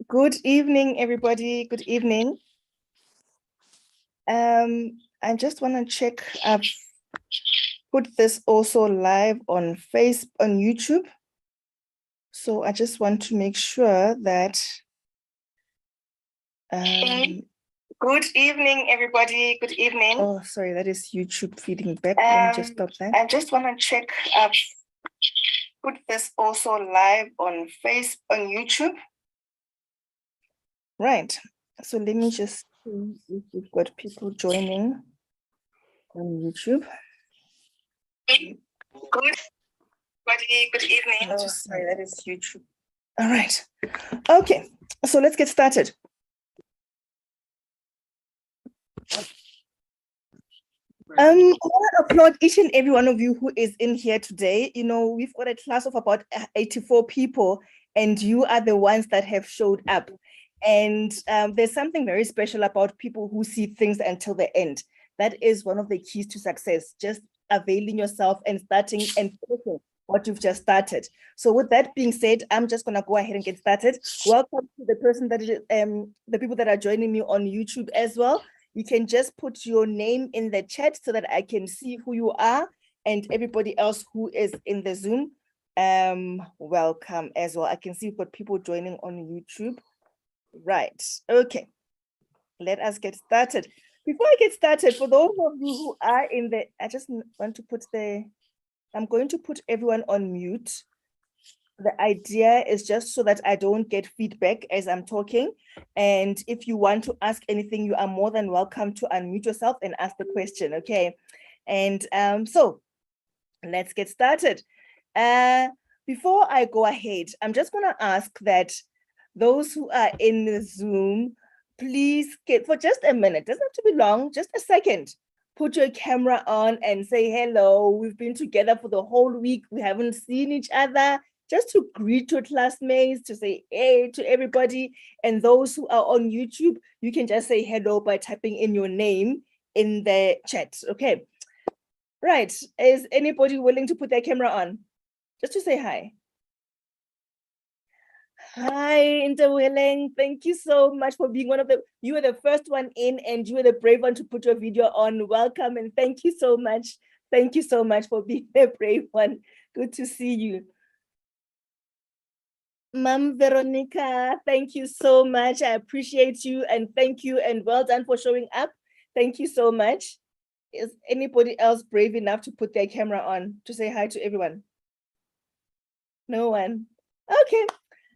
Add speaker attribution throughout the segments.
Speaker 1: Good evening, everybody. Good evening. I just want to check. I've put this also live on YouTube. So I just want to make sure that. Good evening, everybody. Good evening. Oh, sorry, that is YouTube feeding back. Let me just stop that. I just want to check. I've put this also live on YouTube. Right. So let me just see if we've got people joining on YouTube. Good evening. Oh, sorry, that is YouTube. All right. Okay. So let's get started. I want to applaud each and every one of you who is in here today. You know, we've got a class of about 84 people, and you are the ones that have showed up. And there's something very special about people who see things until the end. That is one of the keys to success, just availing yourself and starting and finishing what you've just started. So with that being said, I'm just going to go ahead and get started. Welcome to the person that is, the people that are joining me on YouTube as well. You can just put your name in the chat so that I can see who you are, and everybody else who is in the Zoom. Welcome as well. I can see you've got people joining on YouTube. Right. Okay. Let us get started. Before I get started, for those of you who are in the, I just want to put I'm going to put everyone on mute. The idea is just so that I don't get feedback as I'm talking. And if you want to ask anything, you are more than welcome to unmute yourself and ask the question, okay? And so let's get started. Before I go ahead, I'm just gonna ask that those who are in the Zoom, please get, for just a minute, doesn't have to be long, just a second, put your camera on and say hello. We've been together for the whole week. We haven't seen each other. Just to greet your classmates, to say hey to everybody. And those who are on YouTube, you can just say hello by typing in your name in the chat, okay? Right, is anybody willing to put their camera on? Just to say hi. Hi, Interwilling. Thank you so much for being you were the first one in and you were the brave one to put your video on. Welcome and thank you so much. Thank you so much for being the brave one. Good to see you. Ma'am Veronica, thank you so much. I appreciate you and thank you and well done for showing up. Thank you so much. Is anybody else brave enough to put their camera on to say hi to everyone? No one. Okay,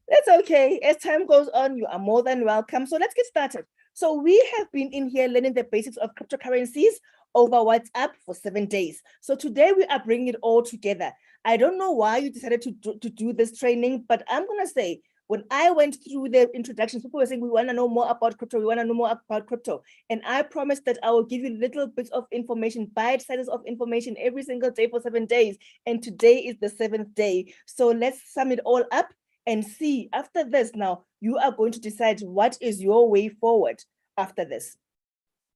Speaker 1: that's okay. As time goes on, you are more than welcome. So let's get started. So we have been in here learning the basics of cryptocurrencies over WhatsApp for 7 days. So today we are bringing it all together. I don't know why you decided to do this training, but I'm going to say, when I went through the introductions, people were saying, we want to know more about crypto. We want to know more about crypto. And I promised that I will give you little bits of information, bite-sizes of information every single day for 7 days. And today is the 7th day. So let's sum it all up and see. After this, now, you are going to decide what is your way forward after this.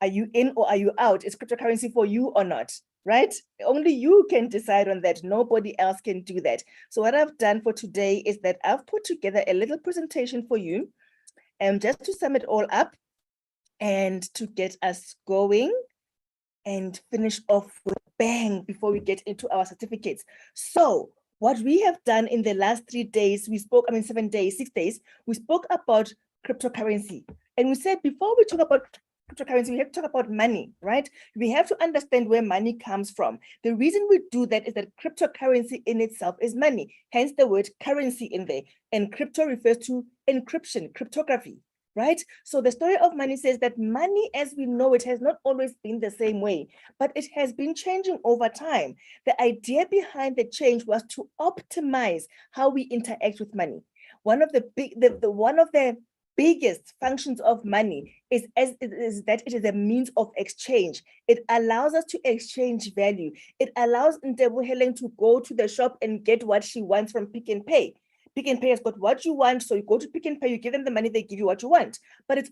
Speaker 1: Are you in or are you out? Is cryptocurrency for you or not? Right? Only you can decide on that. Nobody else can do that. So what I've done for today is that I've put together a little presentation for you, just to sum it all up and to get us going and finish off with a bang before we get into our certificates. So what we have done in the last 3 days, 7 days, 6 days, we spoke about cryptocurrency. And we said, before we talk about cryptocurrency, we have to talk about money, right? We have to understand where money comes from. The reason we do that is that cryptocurrency in itself is money, hence the word currency in there. And crypto refers to encryption, cryptography, right? So the story of money says that money as we know it has not always been the same way, but it has been changing over time. The idea behind the change was to optimize how we interact with money. One of the biggest functions of money is that it is a means of exchange. It allows us to exchange value. It allows Ntebogeleng to go to the shop and get what she wants from Pick n Pay. Pick n Pay has got what you want, so you go to Pick n Pay, you give them the money, they give you what you want. But it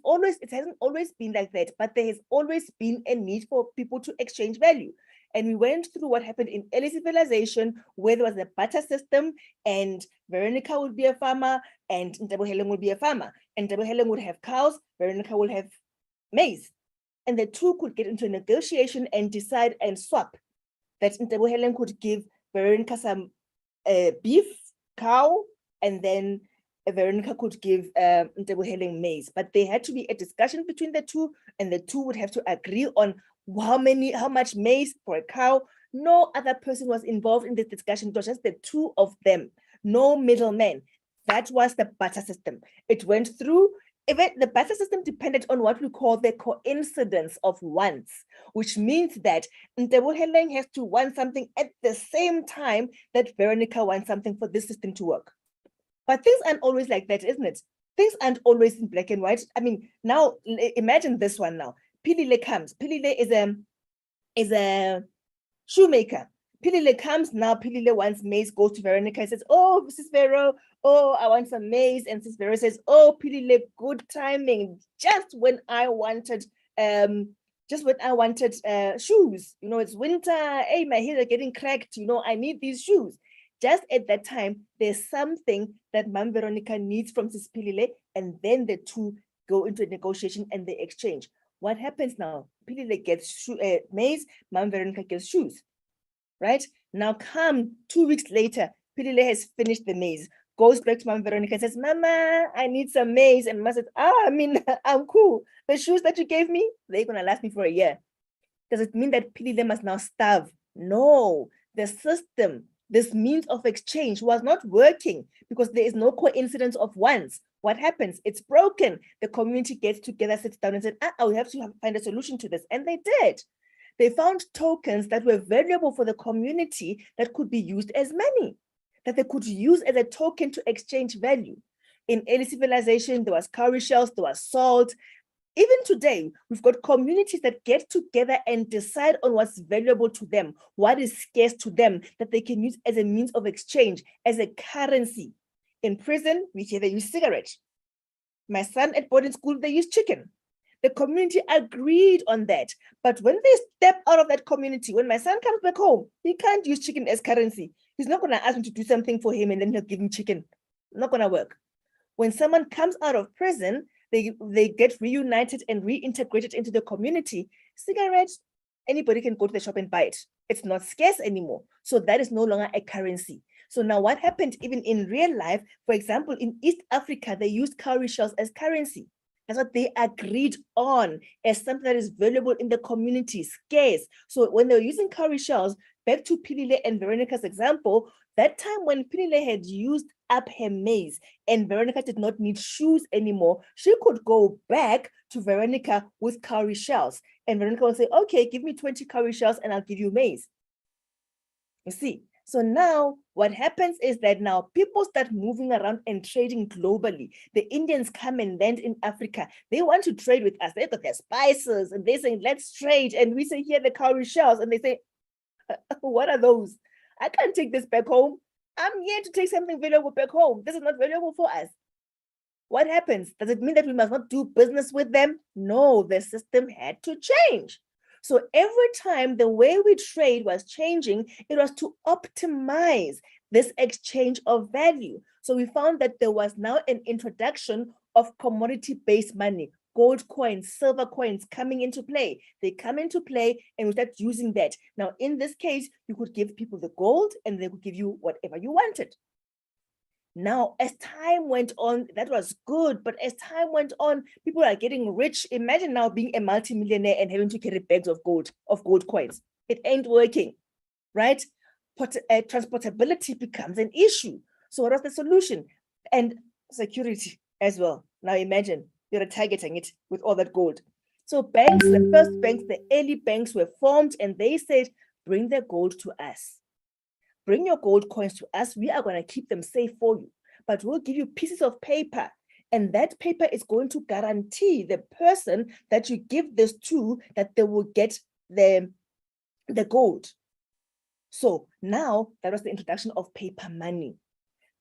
Speaker 1: hasn't always been like that, but there has always been a need for people to exchange value. And we went through what happened in early civilization, where there was a barter system, and Veronica would be a farmer, and Ntebogeleng would be a farmer. And Ntebogeleng would have cows, Veronica would have maize. And the two could get into a negotiation and decide and swap that Ntebogeleng could give Veronica some beef, cow, and then Veronica could give Ntebogeleng maize. But there had to be a discussion between the two, and the two would have to agree on how much maize for a cow. No other person was involved in this discussion. It was just the two of them, no middlemen. That was the barter system. It went through. The barter system depended on what we call the coincidence of wants, which means that Ntebogeleng has to want something at the same time that Veronica wants something for this system to work. But things aren't always like that, isn't it? Things aren't always in black and white. I mean, now imagine this one now. Pilile comes. Pilile is a shoemaker. Pilile comes now. Pilile wants maize, goes to Veronica and says, "Oh, Sis Vero, oh, I want some maize." And Sis Vero says, "Oh, Pilile, good timing. Just when I wanted shoes. You know, it's winter. Hey, my heels are getting cracked. You know, I need these shoes." Just at that time, there's something that Mam Veronica needs from Sis Pilile, and then the two go into a negotiation and they exchange. What happens now? Pilile gets maize, Mam Veronica gets shoes, right? Now come 2 weeks later, Pilile has finished the maize, goes back to Mam Veronica and says, "Mama, I need some maize." And Mama says, "I'm cool. The shoes that you gave me, they're gonna last me for a year." Does it mean that Pilile must now starve? No, the system, this means of exchange was not working because there is no coincidence of wants. What happens? It's broken. The community gets together, sits down and said, we have to find a solution to this. And they did. They found tokens that were valuable for the community that could be used as money, that they could use as a token to exchange value. In early civilization, there was cowrie shells, there was salt. Even today, we've got communities that get together and decide on what's valuable to them, what is scarce to them, that they can use as a means of exchange, as a currency. In prison, we hear they use cigarettes. My son at boarding school, they use chicken. The community agreed on that. But when they step out of that community, when my son comes back home, he can't use chicken as currency. He's not going to ask me to do something for him and then he'll give him chicken. Not going to work. When someone comes out of prison, they get reunited and reintegrated into the community. Cigarettes, anybody can go to the shop and buy it. It's not scarce anymore. So that is no longer a currency. So now what happened even in real life, for example, in East Africa, they used cowrie shells as currency. That's what they agreed on as something that is valuable in the community, scarce. So when they were using cowrie shells, back to Pilile and Veronica's example, that time when Pilile had used up her maize and Veronica did not need shoes anymore, she could go back to Veronica with cowrie shells. And Veronica will say, "Okay, give me 20 cowrie shells and I'll give you maize." You see? So now what happens is that now people start moving around and trading globally. The Indians come and land in Africa. They want to trade with us. They got their spices and they say, "Let's trade." And we say, "Here, the cowrie shells." And they say, "What are those? I can't take this back home. I'm here to take something valuable back home. This is not valuable for us." What happens? Does it mean that we must not do business with them? No, the system had to change. So every time the way we trade was changing, it was to optimize this exchange of value. So we found that there was now an introduction of commodity-based money, gold coins, silver coins coming into play. They come into play and we start using that. Now, in this case, you could give people the gold and they could give you whatever you wanted. Now, as time went on, that was good, but as time went on, people are getting rich. Imagine now being a multimillionaire and having to carry bags of gold coins. It ain't working, right? But transportability becomes an issue. So what was the solution? And security as well. Now imagine You're targeting it with all that gold. So banks, the first banks, the early banks were formed, and they said, bring the gold to us. Bring your gold coins to us. We are going to keep them safe for you, but we'll give you pieces of paper. And that paper is going to guarantee the person that you give this to that they will get the gold. So now that was the introduction of paper money.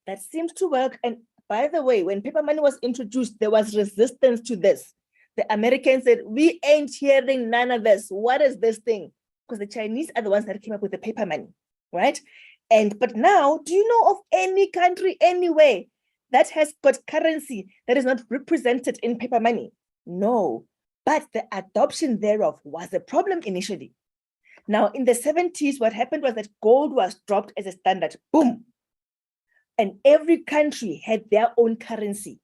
Speaker 1: That seems to work. And by the way, when paper money was introduced, there was resistance to this. The Americans said, we ain't hearing none of this. What is this thing? Because the Chinese are the ones that came up with the paper money, right? But now, do you know of any country anywhere that has got currency that is not represented in paper money? No, but the adoption thereof was a problem initially. Now, in the 70s, what happened was that gold was dropped as a standard, boom. And every country had their own currency.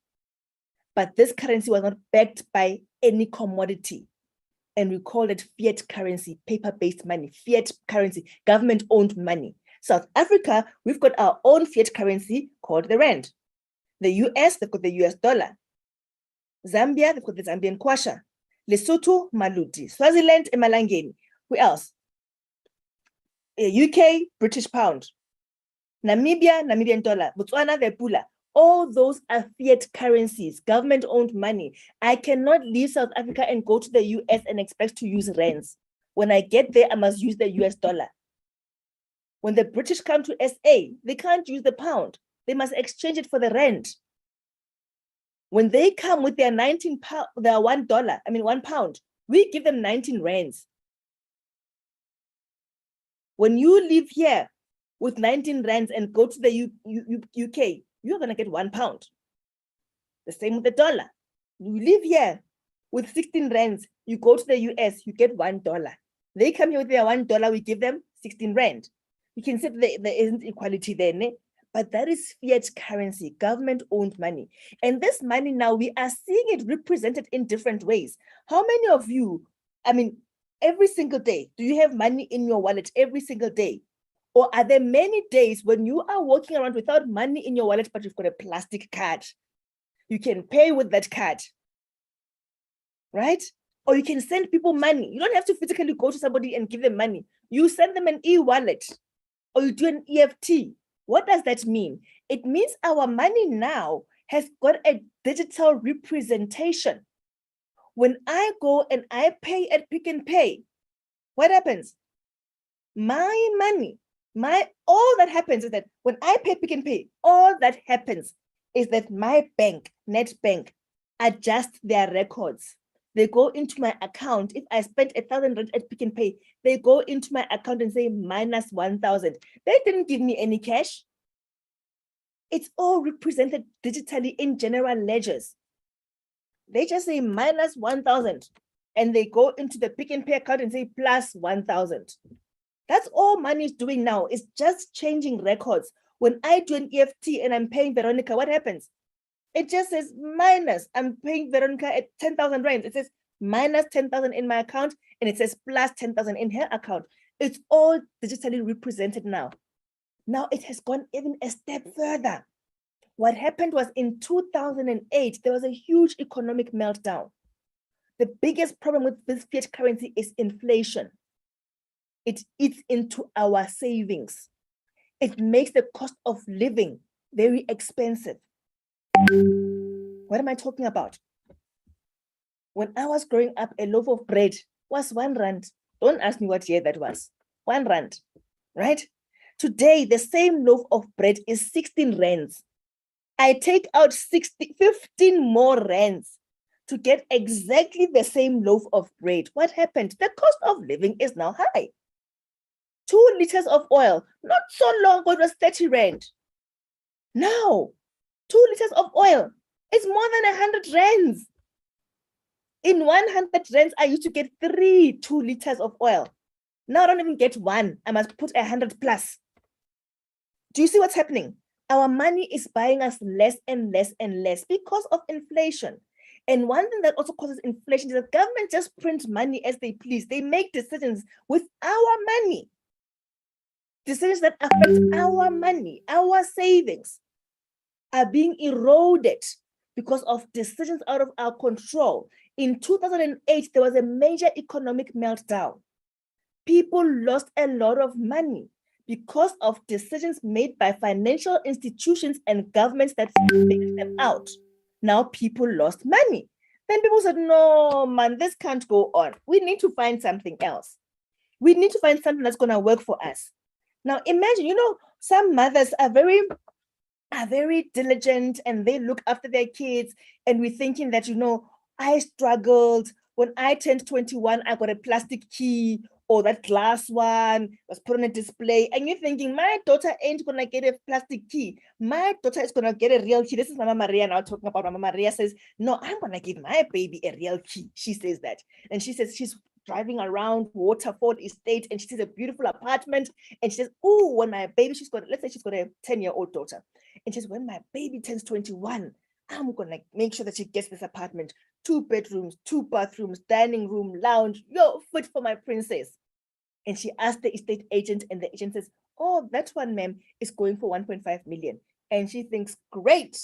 Speaker 1: But this currency was not backed by any commodity. And we called it fiat currency, paper-based money, fiat currency, government-owned money. South Africa, we've got our own fiat currency called the rand. The US, they've got the US dollar. Zambia, they've got the Zambian kwacha. Lesotho, Maluti. Swaziland, Emalangeni. Who else? UK, British pound. Namibia, Namibian dollar. Botswana, the pula. All those are fiat currencies, government-owned money. I cannot leave South Africa and go to the US and expect to use rands. When I get there, I must use the US dollar. When the British come to SA, they can't use the pound. They must exchange it for the rand. When they come with their 19 pound, their £1, we give them 19 rands. When you live here with 19 rands and go to the UK, you're going to get £1. The same with the dollar. You live here with 16 rands, you go to the US, you get $1. They come here with their $1, we give them 16 rand. You can say there isn't equality there, né? But that is fiat currency, government-owned money. And this money now, we are seeing it represented in different ways. How many of you, every single day, do you have money in your wallet every single day? Or are there many days when you are walking around without money in your wallet, but you've got a plastic card? You can pay with that card, right? Or you can send people money. You don't have to physically go to somebody and give them money. You send them an e-wallet, or you do an EFT. What does that mean? It means our money now has got a digital representation. When I go and I pay at Pick n Pay, what happens? My money, all that happens is that when I pay Pick n Pay, all that happens is that my bank, Nedbank, adjusts their records. They go into my account. If I spent 1,000 rand at Pick n Pay, they go into my account and say minus 1,000. They didn't give me any cash. It's all represented digitally in general ledgers. They just say minus 1,000 and they go into the Pick n Pay account and say plus 1,000. That's all money is doing now. It's just changing records. When I do an EFT and I'm paying Veronica, what happens? It just says minus. I'm paying Veronica at 10,000 rand. It says minus 10,000 in my account, and it says plus 10,000 in her account. It's all digitally represented now. Now it has gone even a step further. What happened was in 2008, there was a huge economic meltdown. The biggest problem with this fiat currency is inflation. It eats into our savings. It makes the cost of living very expensive. What am I talking about? When I was growing up, a loaf of bread was 1 rand. Don't ask me what year that was. 1 rand, right? Today, the same loaf of bread is 16 rands. I take out 15 more rands to get exactly the same loaf of bread. What happened? The cost of living is now high. 2 liters of oil, not so long ago, it was 30 rand. Now, 2 liters of oil is more than 100 rands. In 100 rands, I used to get 2 liters of oil. Now I don't even get 1. I must put 100 plus. Do you see what's happening? Our money is buying us less and less and less because of inflation. And one thing that also causes inflation is that government just print money as they please. They make decisions with our money. Decisions that affect our money, our savings are being eroded because of decisions out of our control. In 2008, there was a major economic meltdown. People lost a lot of money because of decisions made by financial institutions and governments that bailed them out. Now people lost money. Then people said, no, man, this can't go on. We need to find something else. We need to find something that's going to work for us. Now imagine, some mothers are very diligent and they look after their kids, and we're thinking that, I struggled. When I turned 21, I got a plastic key, or that glass one was put on a display, and you're thinking, my daughter ain't gonna get a plastic key. My daughter is gonna get a real key. This is Mama Maria now talking about. Mama Maria says, no, I'm gonna give my baby a real key. She says that. And she says she's driving around Waterford Estate, and she sees a beautiful apartment, and she says, oh, when my baby, let's say she's got a 10-year-old daughter, and she says, when my baby turns 21, I'm gonna make sure that she gets this apartment, 2 bedrooms, 2 bathrooms, dining room, lounge, fit for my princess. And she asked the estate agent, and the agent says, oh, that one, ma'am, is going for 1.5 million. And she thinks, great,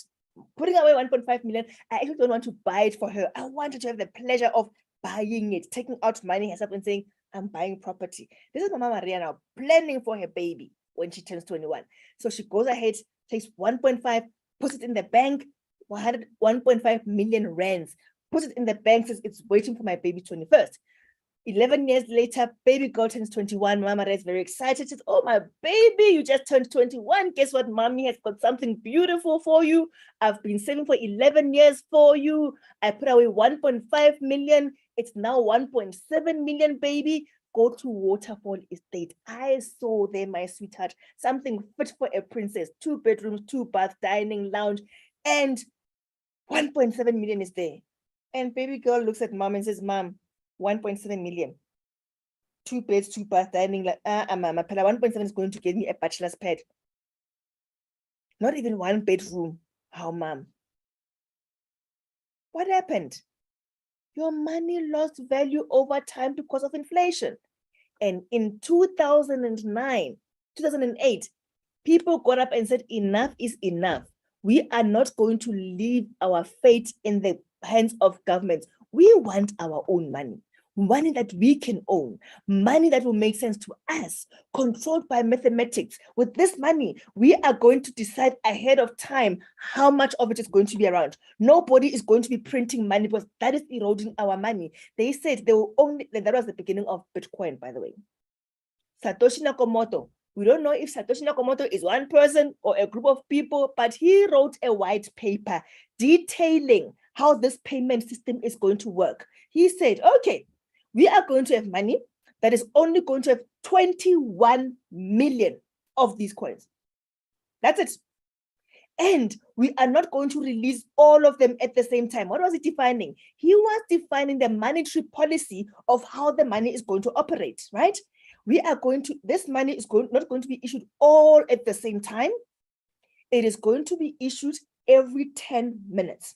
Speaker 1: putting away 1.5 million. I actually don't want to buy it for her. I want her to have the pleasure of buying it, taking out money herself and saying, I'm buying property. This is Mama Maria now planning for her baby when she turns 21. So she goes ahead, takes 1.5, puts it in the bank, 1.5 million rands, puts it in the bank, says it's waiting for my baby 21st. 11 years later, baby girl turns 21. Mama is very excited. Says, oh, my baby, you just turned 21. Guess what? Mommy has got something beautiful for you. I've been saving for 11 years for you. I put away 1.5 million. It's now 1.7 million, baby. Go to Waterfall Estate. I saw there, my sweetheart, something fit for a princess. 2 bedrooms, 2 baths, dining, lounge, and 1.7 million is there. And baby girl looks at mom and says, Mom, 1.7 million. 2 beds, 2 baths, dining, mama, 1.7 is going to get me a bachelor's pad. Not even 1 bedroom. How, mom? What happened? Your money lost value over time because of inflation. And in 2009, 2008, people got up and said, enough is enough. We are not going to leave our fate in the hands of governments. We want our own money that we can own, money that will make sense to us, controlled by mathematics. With this money, we are going to decide ahead of time how much of it is going to be around. Nobody is going to be printing money because that is eroding our money. They said they will only, that was the beginning of Bitcoin, by the way. Satoshi Nakamoto. We don't know if Satoshi Nakamoto is one person or a group of people, but he wrote a white paper detailing how this payment system is going to work. He said, okay, we are going to have money that is only going to have 21 million of these coins. That's it. And we are not going to release all of them at the same time. What was he defining? He was defining the monetary policy of how the money is going to operate, right? This money is not going to be issued all at the same time. It is going to be issued every 10 minutes.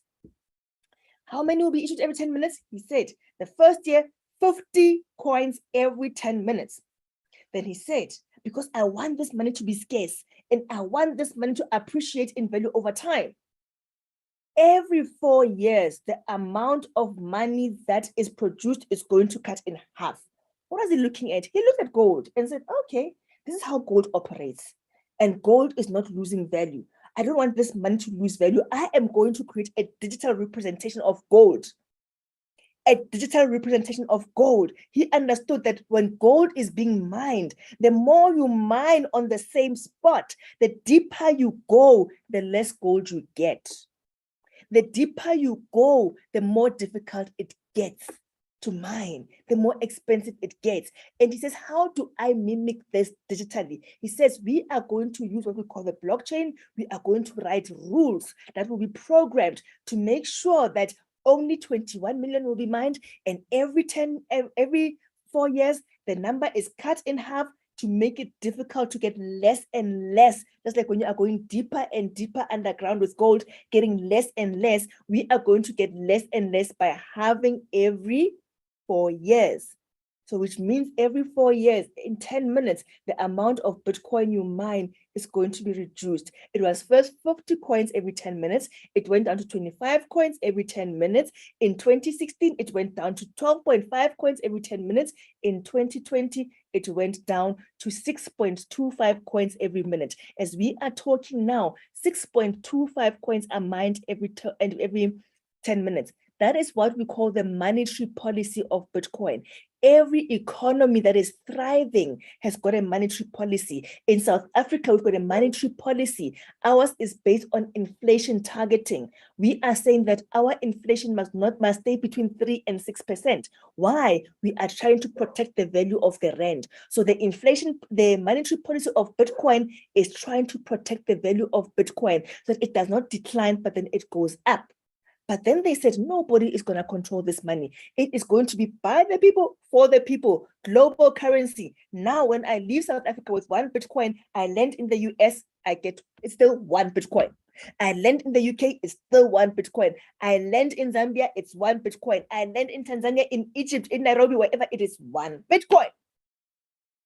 Speaker 1: How many will be issued every 10 minutes? He said the first year, 50 coins every 10 minutes. Then he said, because I want this money to be scarce and I want this money to appreciate in value over time. Every 4 years, the amount of money that is produced is going to cut in half. What was he looking at? He looked at gold and said, okay, this is how gold operates. And gold is not losing value. I don't want this money to lose value. I am going to create a digital representation of gold. A digital representation of gold. He understood that when gold is being mined, the more you mine on the same spot, the deeper you go, the less gold you get. The deeper you go, the more difficult it gets to mine, the more expensive it gets. And he says, how do I mimic this digitally? He says, we are going to use what we call the blockchain. We are going to write rules that will be programmed to make sure that only 21 million will be mined, and every 4 years, the number is cut in half to make it difficult to get less and less. Just like when you are going deeper and deeper underground with gold, getting less and less, we are going to get less and less by having every 4 years. So which means every 4 years, in 10 minutes, the amount of Bitcoin you mine is going to be reduced. It was first 50 coins every 10 minutes. It went down to 25 coins every 10 minutes. In 2016, it went down to 12.5 coins every 10 minutes. In 2020, it went down to 6.25 coins every minute. As we are talking now, 6.25 coins are mined every 10 minutes. That is what we call the monetary policy of Bitcoin. Every economy that is thriving has got a monetary policy. In South Africa, we've got a monetary policy. Ours is based on inflation targeting. We are saying that our inflation must stay between 3 and 6%. Why? We are trying to protect the value of the rand. So the monetary policy of Bitcoin is trying to protect the value of Bitcoin so that it does not decline, but then it goes up. But then they said, nobody is going to control this money. It is going to be by the people, for the people, global currency. Now, when I leave South Africa with 1 Bitcoin, I land in the US, it's still 1 Bitcoin. I land in the UK, it's still 1 Bitcoin. I land in Zambia, it's 1 Bitcoin. I land in Tanzania, in Egypt, in Nairobi, wherever, it is 1 Bitcoin.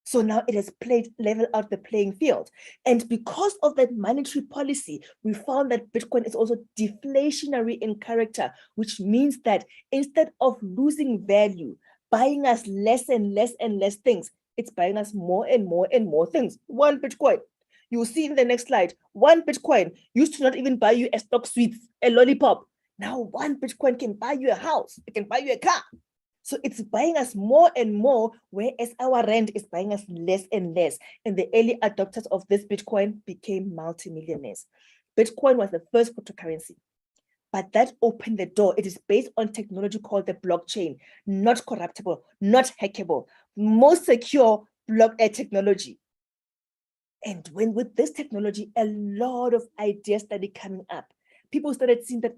Speaker 1: So now it has leveled out the playing field. And because of that monetary policy, we found that Bitcoin is also deflationary in character, which means that instead of losing value, buying us less and less and less things, it's buying us more and more and more things. 1 Bitcoin. You will see in the next slide, 1 Bitcoin used to not even buy you a stock sweets, a lollipop. Now 1 Bitcoin can buy you a house, it can buy you a car. So it's buying us more and more, whereas our rand is buying us less and less. And the early adopters of this Bitcoin became multimillionaires. Bitcoin was the first cryptocurrency, but that opened the door. It is based on technology called the blockchain, not corruptible, not hackable, most secure technology. And with this technology, a lot of ideas started coming up. People started seeing that,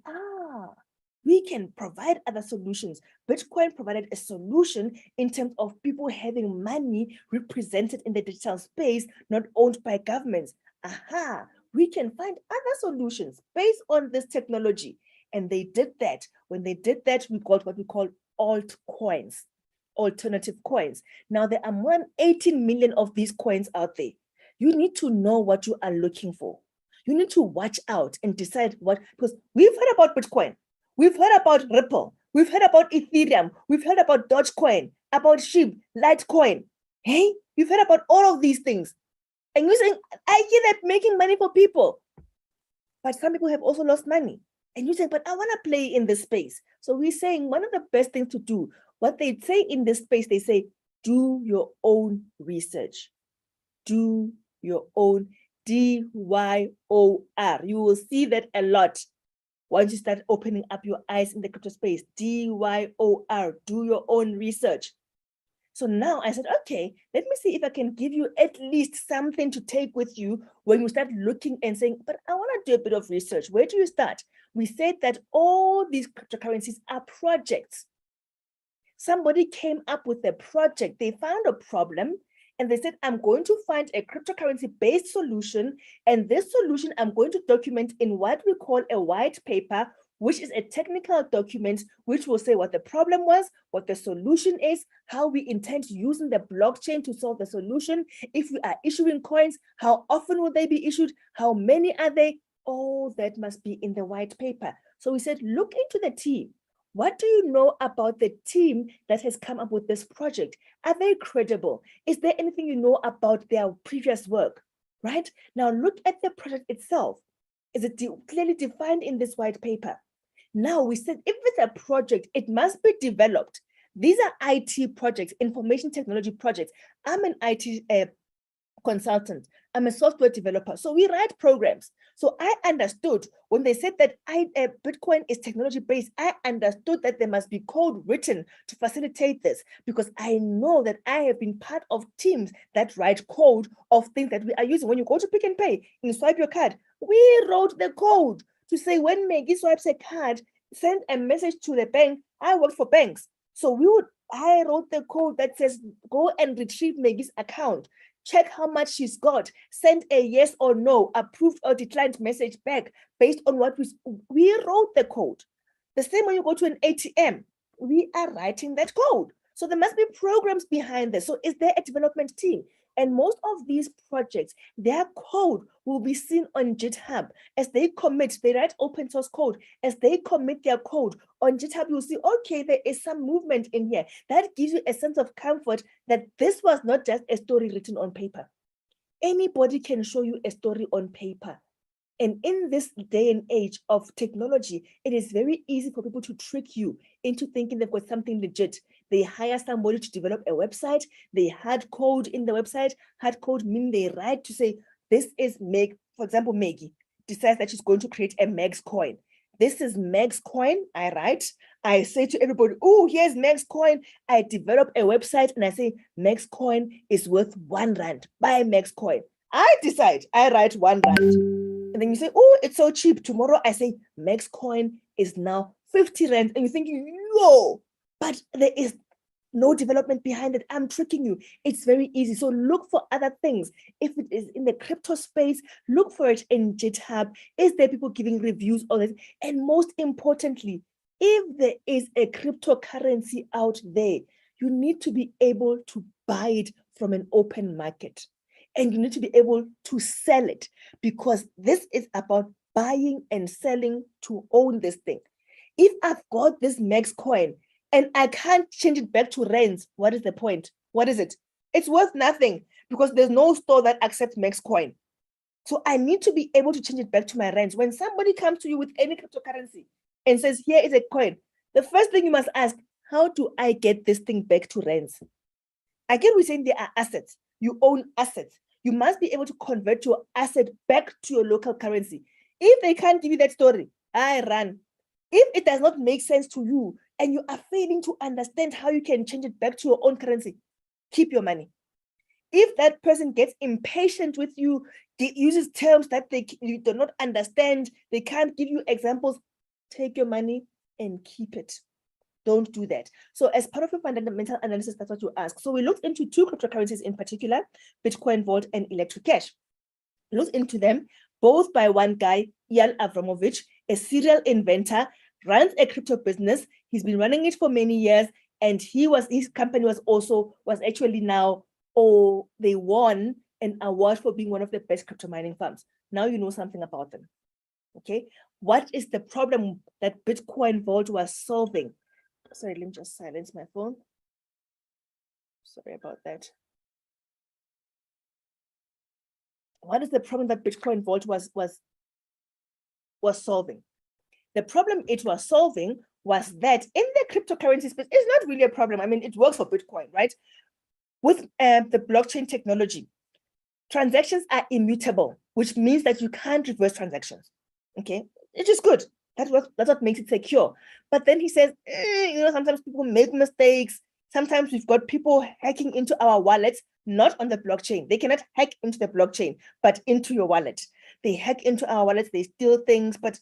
Speaker 1: we can provide other solutions. Bitcoin provided a solution in terms of people having money represented in the digital space, not owned by governments. We can find other solutions based on this technology. And they did that. When they did that, we got what we call altcoins, alternative coins. Now, there are more than 18 million of these coins out there. You need to know what you are looking for. You need to watch out and decide because we've heard about Bitcoin. We've heard about Ripple. We've heard about Ethereum. We've heard about Dogecoin, about SHIB, Litecoin. Hey, you've heard about all of these things. And you're saying, I hear that making money for people. But some people have also lost money. And you say, but I want to play in this space. So we're saying one of the best things to do, what they say in this space, they say, do your own research. Do your own DYOR. You will see that a lot. Once you start opening up your eyes in the crypto space, DYOR, do your own research. So now I said, okay, let me see if I can give you at least something to take with you when you start looking and saying, but I want to do a bit of research. Where do you start? We said that all these cryptocurrencies are projects. Somebody came up with a project. They found a problem. And they said, I'm going to find a cryptocurrency-based solution, and this solution I'm going to document in what we call a white paper, which is a technical document which will say what the problem was, what the solution is, how we intend using the blockchain to solve the solution. If we are issuing coins, how often will they be issued? How many are they? All that must be in the white paper. So we said, look into the team. What do you know about the team that has come up with this project? Are they credible? Is there anything you know about their previous work, right? Now look at the project itself. Is it clearly defined in this white paper? Now we said, if it's a project, it must be developed. These are IT projects, information technology projects. I'm an IT consultant. I'm a software developer. So we write programs. So I understood when they said that Bitcoin is technology-based, I understood that there must be code written to facilitate this, because I know that I have been part of teams that write code of things that we are using. When you go to Pick n Pay, you swipe your card, we wrote the code to say when Maggie swipes a card, send a message to the bank. I work for banks. So I wrote the code that says, go and retrieve Maggie's account. Check how much she's got, send a yes or no, approved or declined message back based on what we wrote the code. The same when you go to an ATM, we are writing that code. So there must be programs behind this. So is there a development team? And most of these projects, their code will be seen on GitHub. As they commit, they write open source code. As they commit their code on GitHub, you'll see, okay, there is some movement in here. That gives you a sense of comfort that this was not just a story written on paper. Anybody can show you a story on paper. And in this day and age of technology, it is very easy for people to trick you into thinking they've got something legit. They hire somebody to develop a website. They hard code in the website. Hard code means they write to say, this is Meg, for example, Maggie decides that she's going to create a Meg's coin. This is Meg's coin. I write. I say to everybody, oh, here's Meg's coin. I develop a website and I say, Meg's coin is worth R1. Buy Meg's coin. I decide. I write R1. And then you say, oh, it's so cheap. Tomorrow I say, Meg's coin is now 50 Rand. And you're thinking, yo, but there is no development behind it. I'm tricking you. It's very easy. So look for other things. If it is in the crypto space, look for it in GitHub. Is there people giving reviews on it? And most importantly, if there is a cryptocurrency out there, you need to be able to buy it from an open market. And you need to be able to sell it, because this is about buying and selling to own this thing. If I've got this Meg's coin and I can't change it back to rands, what is the point? What is it? It's worth nothing, because there's no store that accepts Meg's coin. So I need to be able to change it back to my rands. When somebody comes to you with any cryptocurrency and says, here is a coin, the first thing you must ask, how do I get this thing back to rands? Again, we're saying there are assets. You own assets. You must be able to convert your asset back to your local currency. If they can't give you that story, I run. If it does not make sense to you and you are failing to understand how you can change it back to your own currency, keep your money. If that person gets impatient with you, uses terms that you do not understand, they can't give you examples, take your money and keep it. Don't do that. So as part of a fundamental analysis, that's what you ask. So we looked into two cryptocurrencies in particular, Bitcoin Vault and Electric Cash. We looked into them both by one guy, Ian Abramovich, a serial inventor, runs a crypto business. He's been running it for many years, and his company was actually now, they won an award for being one of the best crypto mining firms. Now you know something about them. Okay, what is the problem that Bitcoin Vault was solving? Sorry, let me just silence my phone. Sorry about that. What is the problem that Bitcoin Vault was solving? The problem it was solving was that in the cryptocurrency space, it's not really a problem. I mean, it works for Bitcoin, right? With the blockchain technology, transactions are immutable, which means that you can't reverse transactions. Okay, it is good. That's what makes it secure. But then he says, sometimes people make mistakes. Sometimes we've got people hacking into our wallets, not on the blockchain. They cannot hack into the blockchain, but into your wallet. They hack into our wallets, they steal things, but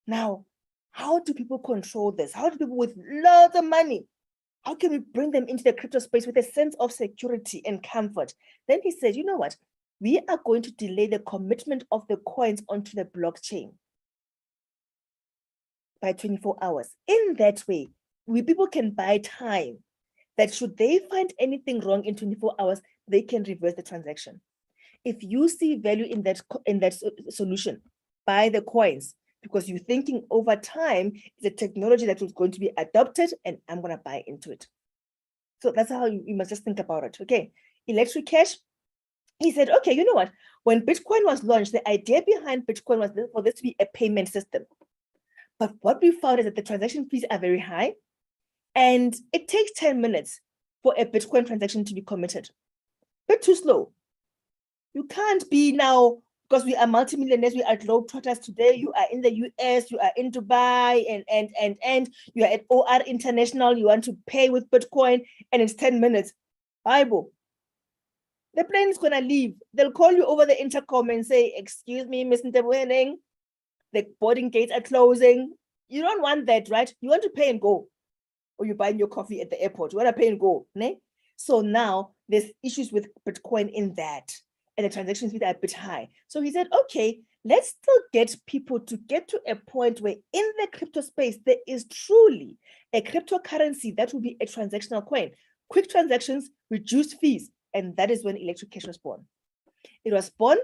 Speaker 1: now, how do people control this? How do people with lots of money, how can we bring them into the crypto space with a sense of security and comfort? Then he said, you know what? We are going to delay the commitment of the coins onto the blockchain by 24 hours. In that way, people can buy time that should they find anything wrong in 24 hours, they can reverse the transaction. If you see value in that solution, buy the coins, because you're thinking over time, it's a technology that was going to be adopted and I'm going to buy into it. So that's how you must just think about it. Okay, Electric Cash, he said, okay, you know what? When Bitcoin was launched, the idea behind Bitcoin was for this to be a payment system. But what we found is that the transaction fees are very high, and it takes 10 minutes for a Bitcoin transaction to be committed. Bit too slow. You can't be now, because we are multimillionaires, we are globetrotters today, you are in the US, you are in Dubai, and you are at OR International, you want to pay with Bitcoin, and it's 10 minutes. Bible. The plane is going to leave. They'll call you over the intercom and say, excuse me, Miss Nteboeneng, the boarding gates are closing. You don't want that, right? You want to pay and go. Or you're buying your coffee at the airport. You want to pay and go. Ne? So now there's issues with Bitcoin in that. and the transaction fees are a bit high. So he said, okay, let's still get people to get to a point where in the crypto space, there is truly a cryptocurrency that will be a transactional coin. Quick transactions, reduced fees. And that is when Electric Cash was born. It was born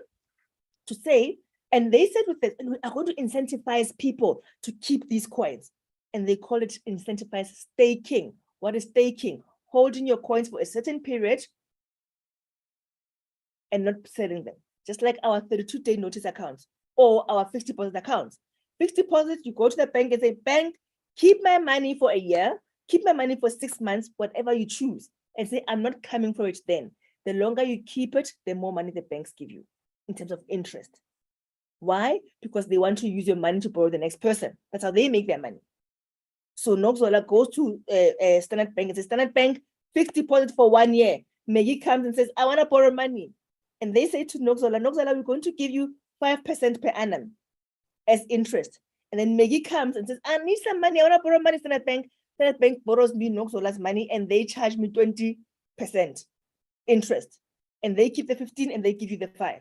Speaker 1: to say, and they said with this, we are going to incentivize people to keep these coins. And they call it incentivized staking. What is staking? Holding your coins for a certain period and not selling them. Just like our 32-day notice accounts or our fixed deposit accounts. Fixed deposit, you go to the bank and say, bank, keep my money for a year, keep my money for 6 months, whatever you choose, and say, I'm not coming for it then. The longer you keep it, the more money the banks give you in terms of interest. Why? Because they want to use your money to borrow the next person. That's how they make their money. So Nokzola goes to Standard Bank and says, Standard Bank, fixed deposit for 1 year. Maggie comes and says, I want to borrow money. And they say to Nokzola, Nokzola, we're going to give you 5% per annum as interest. And then Maggie comes and says, I need some money. I want to borrow money, Standard Bank. Standard Bank borrows me Nokzola's money and they charge me 20% interest. And they keep the 15 and they give you the 5.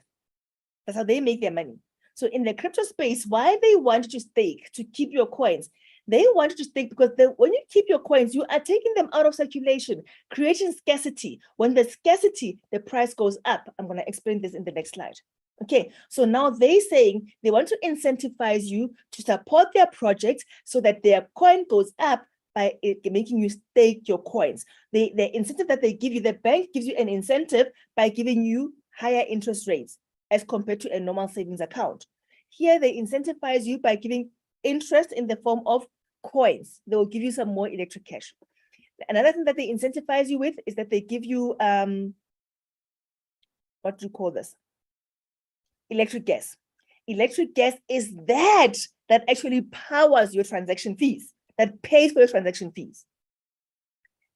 Speaker 1: That's how they make their money. So in the crypto space, why they want to stake to keep your coins? They want to stake because when you keep your coins, you are taking them out of circulation, creating scarcity. When there's scarcity, the price goes up. I'm going to explain this in the next slide. Okay, so now they're saying they want to incentivize you to support their project so that their coin goes up by making you stake your coins. The incentive that they give you, the bank gives you an incentive by giving you higher interest rates as compared to a normal savings account. Here, they incentivize you by giving interest in the form of coins. They will give you some more electric cash. Another thing that they incentivize you with is that they give you, what do you call this? Electric gas. Electric gas is that actually powers your transaction fees, that pays for your transaction fees.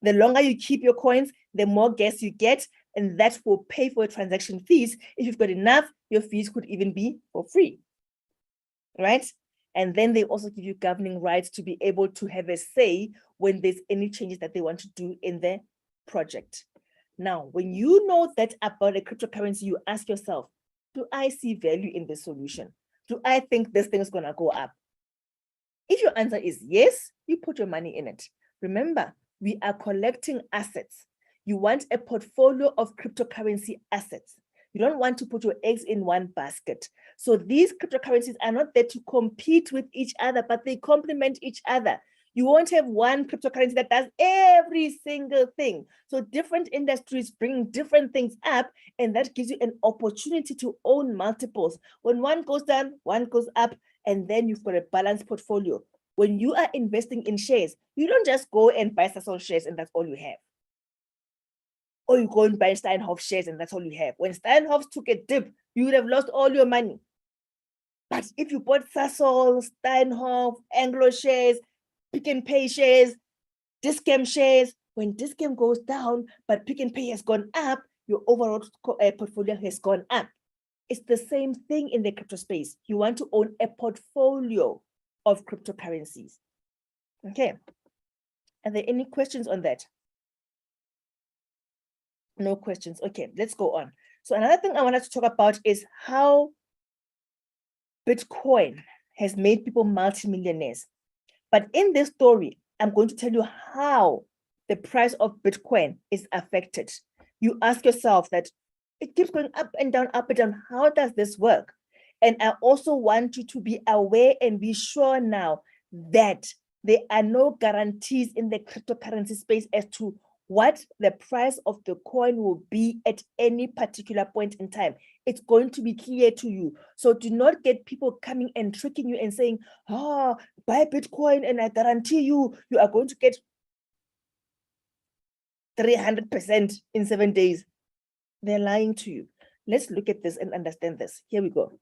Speaker 1: The longer you keep your coins, the more gas you get, and that will pay for your transaction fees. If you've got enough, your fees could even be for free, right? And then they also give you governing rights to be able to have a say when there's any changes that they want to do in the project. Now, when you know that about a cryptocurrency, you ask yourself, do I see value in this solution? Do I think this thing is going to go up? If your answer is yes, you put your money in it. Remember, we are collecting assets. You want a portfolio of cryptocurrency assets. You don't want to put your eggs in one basket. So these cryptocurrencies are not there to compete with each other, but they complement each other. You won't have one cryptocurrency that does every single thing. So different industries bring different things up, and that gives you an opportunity to own multiples. When one goes down, one goes up, and then you've got a balanced portfolio. When you are investing in shares, you don't just go and buy Sasol shares and that's all you have. Or you go and buy Steinhoff shares and that's all you have. When Steinhoff took a dip, you would have lost all your money. But if you bought Sasol, Steinhoff, Anglo shares, Pick n Pay shares, Dis-Chem shares, when Dis-Chem goes down, but Pick n Pay has gone up, your overall portfolio has gone up. It's the same thing in the crypto space. You want to own a portfolio of cryptocurrencies. Okay. Are there any questions on that? No questions. Okay, let's go on. So another thing I wanted to talk about is how Bitcoin has made people multimillionaires. But in this story, I'm going to tell you how the price of Bitcoin is affected. You ask yourself that it keeps going up and down, up and down. How does this work? And I also want you to be aware and be sure now that there are no guarantees in the cryptocurrency space as to what the price of the coin will be at any particular point in time. It's going to be clear to you. So do not get people coming and tricking you and saying, oh, buy Bitcoin and I guarantee you are going to get 300% in 7 days. They're lying to you. Let's look at this and understand this. Here we go.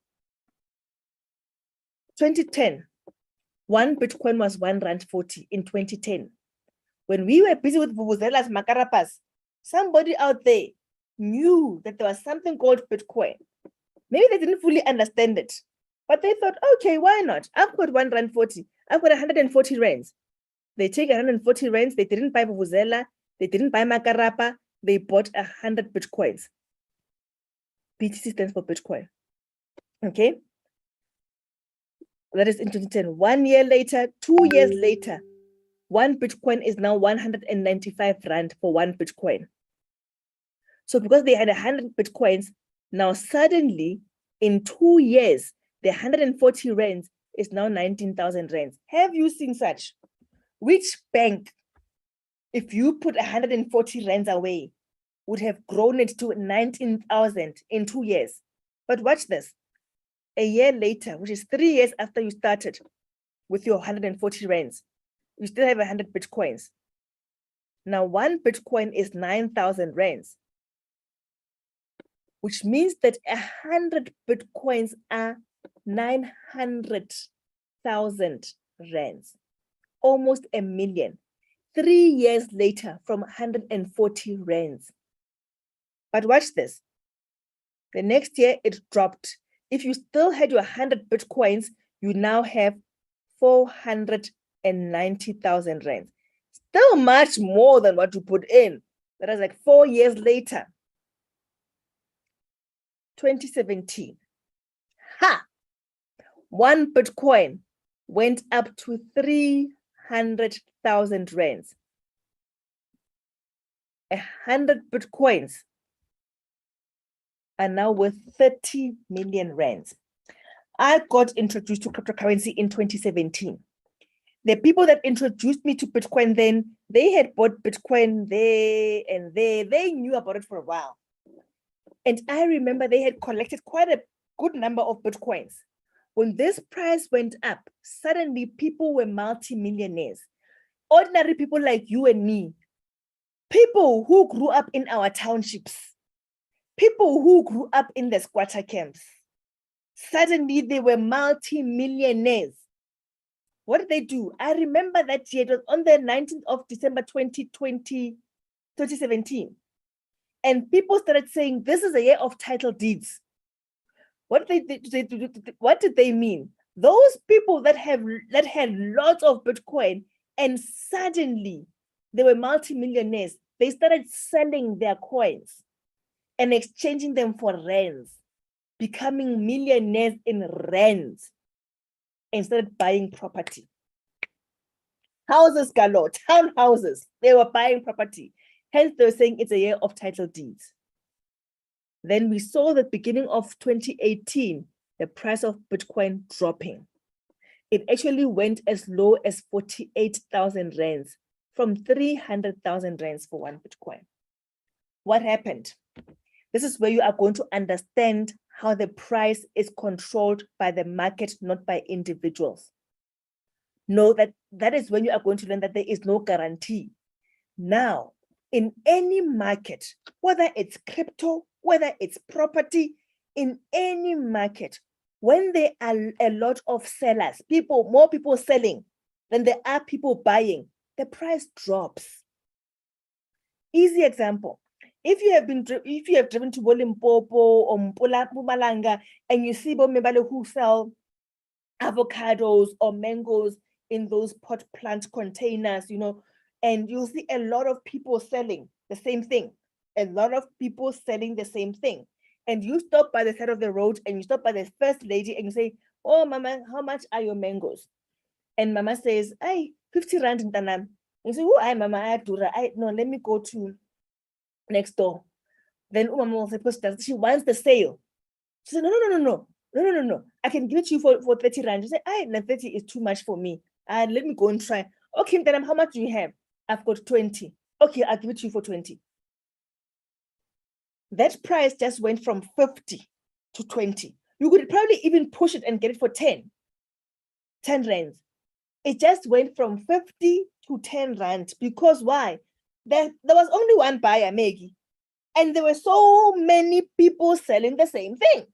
Speaker 1: 2010, one Bitcoin was R1.40 in 2010. When we were busy with vuvuzelas, makarapas, somebody out there knew that there was something called Bitcoin. Maybe they didn't fully understand it, but they thought, okay, why not? I've got R1.40. I've got 140 rands. They take 140 rands. They didn't buy vuvuzela. They didn't buy makarapa. They bought 100 Bitcoins. BTC stands for Bitcoin. Okay. That is in 2010. 1 year later, 2 years later, one Bitcoin is now 195 Rand for one Bitcoin. So because they had 100 Bitcoins, now suddenly in 2 years, the 140 Rands is now 19,000 Rands. Have you seen such? Which bank, if you put 140 Rands away, would have grown it to 19,000 in 2 years? But watch this. A year later, which is 3 years after you started with your 140 Rands, you still have 100 Bitcoins. Now, one Bitcoin is 9,000 Rands, which means that 100 Bitcoins are 900,000 Rands, almost a million. 3 years later from 140 Rands. But watch this. The next year it dropped. If you still had your 100 Bitcoins, you now have 490,000 Rands. Still much more than what you put in. That is like 4 years later. 2017. Ha! One Bitcoin went up to 300,000 Rands. 100 Bitcoins are now worth 30 million Rands. I got introduced to cryptocurrency in 2017. The people that introduced me to Bitcoin then, they had bought Bitcoin there and there. They knew about it for a while. And I remember they had collected quite a good number of Bitcoins. When this price went up, suddenly people were multi-millionaires. Ordinary people like you and me, people who grew up in our townships, people who grew up in the squatter camps, suddenly they were multi-millionaires. What did they do? I remember that year, it was on the 19th of December 2017. And people started saying, this is a year of title deeds. What did they mean? Those people that had lots of Bitcoin and suddenly they were multi-millionaires, they started selling their coins and exchanging them for Rands, becoming millionaires in Rands, and started buying property. Houses galore, townhouses, they were buying property. Hence, they were saying it's a year of title deeds. Then we saw the beginning of 2018, the price of Bitcoin dropping. It actually went as low as 48,000 Rands from 300,000 Rands for one Bitcoin. What happened? This is where you are going to understand how the price is controlled by the market, not by individuals. Know that is when you are going to learn that there is no guarantee. Now, in any market, whether it's crypto, whether it's property, in any market, when there are a lot of sellers, more people selling than there are people buying, the price drops. Easy example. If you have driven to Limpopo or Mpumalanga and you see Bomebale who sell avocados or mangoes in those pot plant containers, and you'll see a lot of people selling the same thing. A lot of people selling the same thing. And you stop by the side of the road and you stop by the first lady and you say, oh, Mama, how much are your mangoes? And Mama says, 50 Rand in Tanam. You say, oh, Mama, no, let me go to next door. Then Mama will say, she wants the sale. She said, no. I can give it to you for 30 Rand. You say, 30 is too much for me. Let me go and try. Okay, then how much do you have? I've got 20. Okay, I'll give it to you for 20. That price just went from 50 to 20. You could probably even push it and get it for 10 Rands. It just went from 50 to 10 Rand because why? There was only one buyer, Maggie, and there were so many people selling the same thing.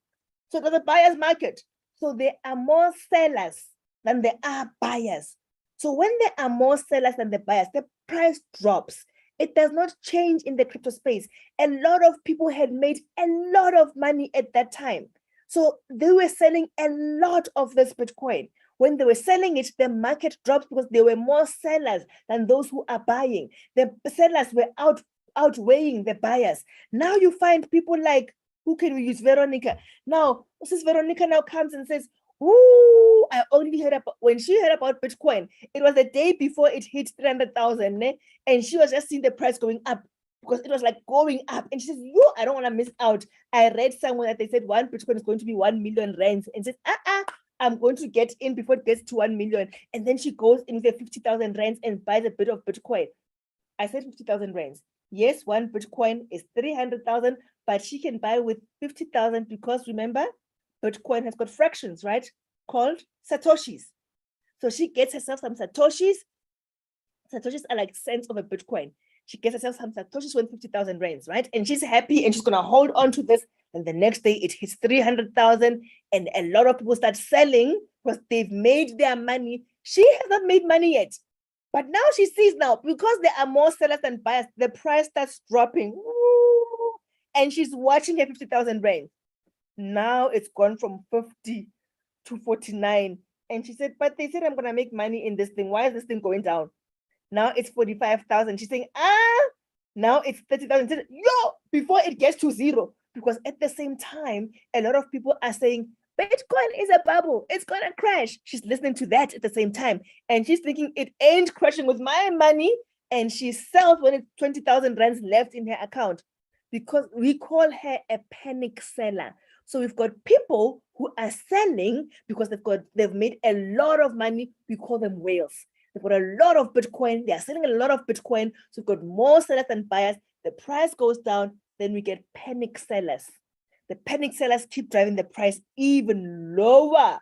Speaker 1: So it was a buyer's market. So there are more sellers than there are buyers. So when there are more sellers than the buyers, the price drops. It does not change in the crypto space. A lot of people had made a lot of money at that time. So they were selling a lot of this Bitcoin. When they were selling it, the market dropped because there were more sellers than those who are buying. The sellers were outweighing the buyers. Now you find people like Who can we use? Veronica. Now, since Veronica now comes and says, "Ooh, I only heard about," when she heard about Bitcoin, it was the day before it hit 300,000, and she was just seeing the price going up because it was like going up. And she says, "Yo, I don't want to miss out." I read somewhere that they said one Bitcoin is going to be 1 million rands, and says, I'm going to get in before it gets to 1 million. And then she goes in with 50,000 rands and buys a bit of Bitcoin. I said 50,000 rands. Yes, one Bitcoin is 300,000, but she can buy with 50,000 because remember, Bitcoin has got fractions, right? Called Satoshis. So she gets herself some Satoshis. Satoshis are like cents of a Bitcoin. She gets herself some Satoshis worth 50,000 rands, right? And she's happy and she's going to hold on to this. And the next day it hits 300,000 and a lot of people start selling because they've made their money. She has not made money yet. But now she sees now, because there are more sellers than buyers, the price starts dropping. Ooh, and she's watching her 50,000 rand. Now it's gone from 50 to 49. And she said, but they said I'm going to make money in this thing. Why is this thing going down? Now it's 45,000. She's saying, now it's 30,000. Yo, before it gets to zero. Because at the same time, a lot of people are saying, Bitcoin is a bubble. It's going to crash. She's listening to that at the same time. And she's thinking it ain't crashing with my money. And she sells when it's 20,000 rands left in her account because we call her a panic seller. So we've got people who are selling because they've made a lot of money. We call them whales. They've got a lot of Bitcoin. They are selling a lot of Bitcoin. So we've got more sellers than buyers. The price goes down. Then we get panic sellers. The panic sellers keep driving the price even lower.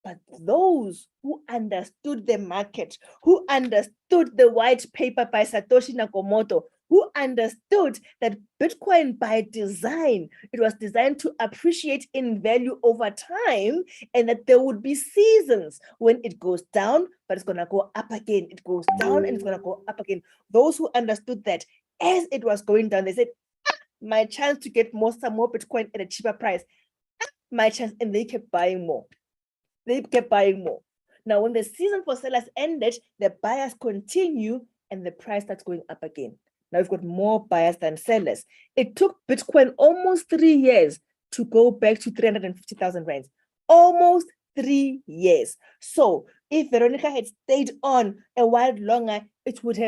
Speaker 1: But those who understood the market, who understood the white paper by Satoshi Nakamoto, who understood that Bitcoin by design, it was designed to appreciate in value over time, and that there would be seasons when it goes down, but it's going to go up again. It goes down and it's going to go up again. Those who understood that as it was going down, they said, my chance to get some more Bitcoin at a cheaper price, my chance, and they kept buying more. They kept buying more. Now, when the season for sellers ended, the buyers continue and the price starts going up again. Now we've got more buyers than sellers. It took Bitcoin almost 3 years to go back to 350,000 rands. Almost 3 years. So if Veronica had stayed on a while longer,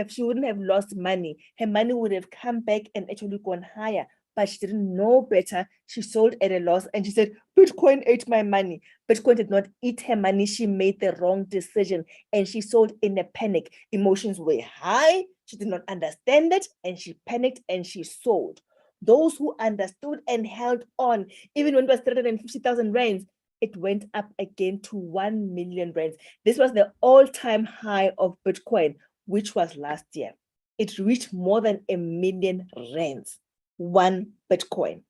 Speaker 1: she wouldn't have lost money. Her money would have come back and actually gone higher. But she didn't know better. She sold at a loss and she said, Bitcoin ate my money. Bitcoin did not eat her money. She made the wrong decision and she sold in a panic. Emotions were high. She did not understand it and she panicked and she sold. Those who understood and held on, even when it was 350,000 rands, it went up again to 1 million rands. This was the all-time high of Bitcoin, which was last year. It reached more than 1 million rands. One Bitcoin.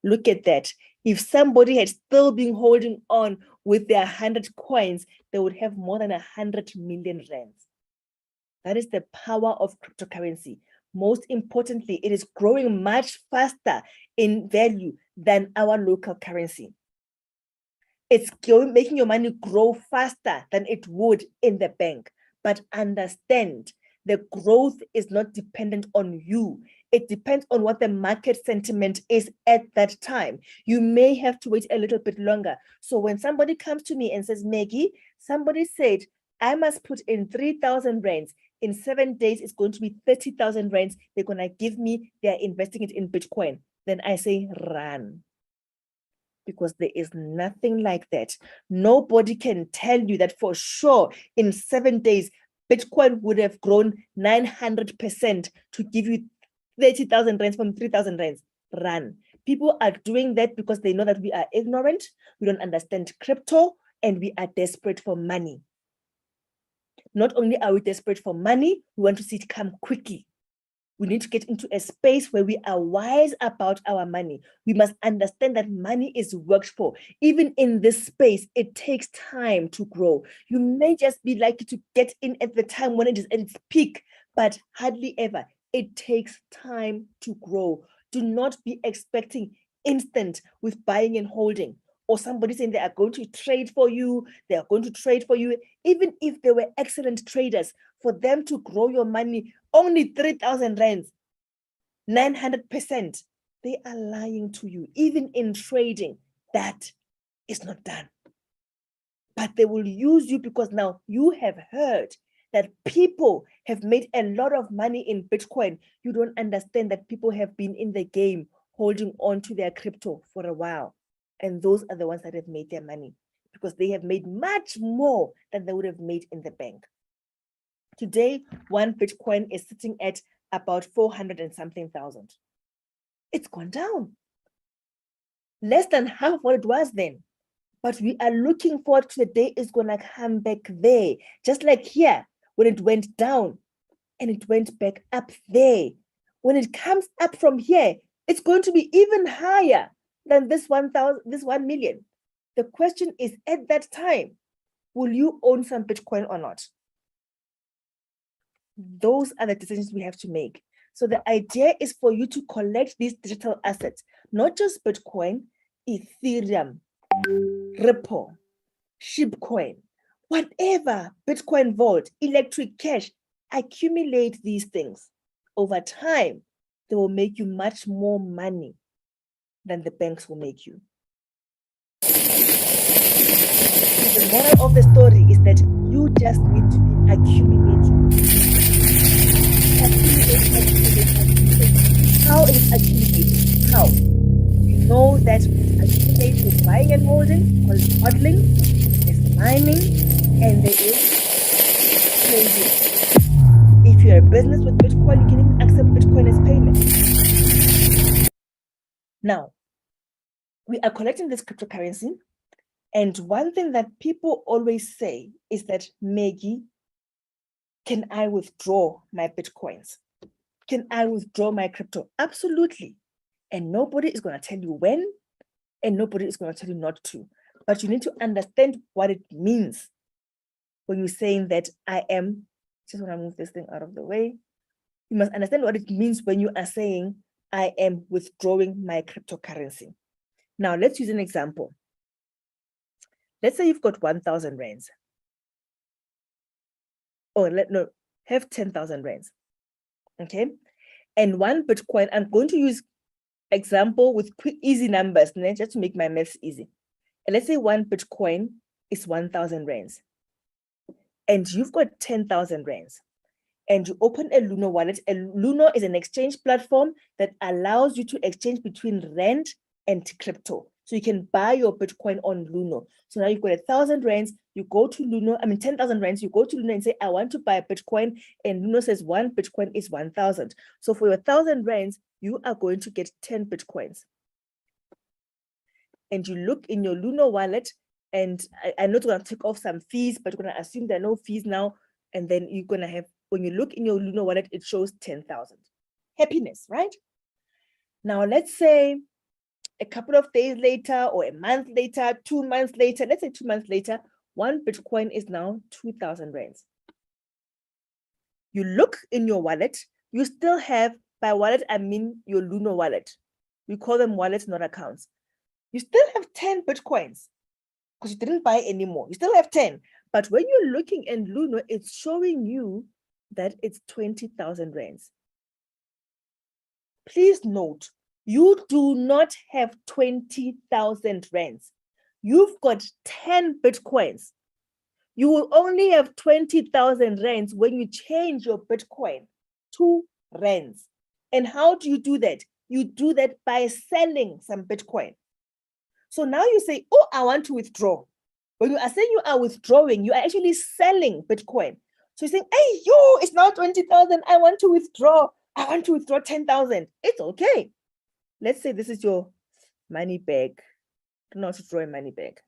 Speaker 1: Look at that. If somebody had still been holding on with their 100 coins, they would have more than 100 million rands. That is the power of cryptocurrency. Most importantly, it is growing much faster in value than our local currency. It's making your money grow faster than it would in the bank. But understand, the growth is not dependent on you. It depends on what the market sentiment is at that time. You may have to wait a little bit longer. So when somebody comes to me and says, Maggie, somebody said, I must put in 3,000 rands. In 7 days, it's going to be 30,000 rands. They're going to give me, they're investing it in Bitcoin. Then I say, run. Because there is nothing like that. Nobody can tell you that for sure in 7 days, Bitcoin would have grown 900% to give you 30,000 rands from 3,000 rands. Run. People are doing that because they know that we are ignorant, we don't understand crypto, and we are desperate for money. Not only are we desperate for money, we want to see it come quickly. We need to get into a space where we are wise about our money. We must understand that money is worked for. Even in this space, it takes time to grow. You may just be likely to get in at the time when it is at its peak, but hardly ever. It takes time to grow. Do not be expecting instant with buying and holding, or somebody saying they are going to trade for you, they are going to trade for you. Even if they were excellent traders, for them to grow your money only 3,000 rands, 900%, they are lying to you. Even in trading, that is not done. But they will use you because now you have heard that people have made a lot of money in Bitcoin. You don't understand that people have been in the game holding on to their crypto for a while. And those are the ones that have made their money because they have made much more than they would have made in the bank. Today, one Bitcoin is sitting at about 400 and something thousand. It's gone down. Less than half what it was then. But we are looking forward to the day it's going to come back there. Just like here, when it went down and it went back up there. When it comes up from here, it's going to be even higher than this 1 million. The question is, at that time, will you own some Bitcoin or not? Those are the decisions we have to make. So the idea is for you to collect these digital assets, not just Bitcoin, Ethereum, Ripple, Shibcoin, whatever, Bitcoin Vault, electric cash, accumulate these things. Over time, they will make you much more money than the banks will make you. So the moral of the story is that you just need to be accumulating. How is accumulating? How? You know that accumulate is buying and holding, called hodling, there's mining, and there is trading. If you're a business with Bitcoin, you can even accept Bitcoin as payment. Now, we are collecting this cryptocurrency, and one thing that people always say is that, Maggie, can I withdraw my Bitcoins? Can I withdraw my crypto? Absolutely. And nobody is going to tell you when, and nobody is going to tell you not to. But you need to understand what it means when you're saying that I am, just want to move this thing out of the way. You must understand what it means when you are saying, I am withdrawing my cryptocurrency. Now, let's use an example. Let's say you've got 1,000 rands. Have 10,000 rands. Okay. And one Bitcoin, I'm going to use example with quick, easy numbers, just to make my maths easy. And let's say one Bitcoin is 1,000 rands. And you've got 10,000 rands. And you open a Luno wallet. A Luno is an exchange platform that allows you to exchange between rand and crypto. So you can buy your Bitcoin on Luno. So now you've got 1,000 rands, you go to Luno, 10,000 rands, you go to Luno and say, I want to buy a Bitcoin. And Luno says one Bitcoin is 1,000. So for your 1,000 rands, you are going to get 10 Bitcoins. And you look in your Luno wallet, and I'm not going to take off some fees, but you're going to assume there are no fees now. And then you're going to have, when you look in your Luno wallet, it shows 10,000. Happiness, right? Now, let's say a couple of days later, or a month later, 2 months later, let's say 2 months later, one Bitcoin is now 2,000 rands. You look in your wallet, you still have, by wallet, I mean your Luno wallet. We call them wallets, not accounts. You still have 10 Bitcoins because you didn't buy anymore. You still have 10. But when you're looking in Luno, it's showing you that it's 20,000 rands. Please note, you do not have 20,000 rands. You've got 10 Bitcoins. You will only have 20,000 rands when you change your Bitcoin to rands. And how do you do that? You do that by selling some Bitcoin. So now you say, oh, I want to withdraw. When you are saying you are withdrawing, you are actually selling Bitcoin. So you're saying, hey, it's now 20,000. I want to withdraw. I want to withdraw 10,000. It's okay. Let's say this is your money bag. Do not withdraw a money bag.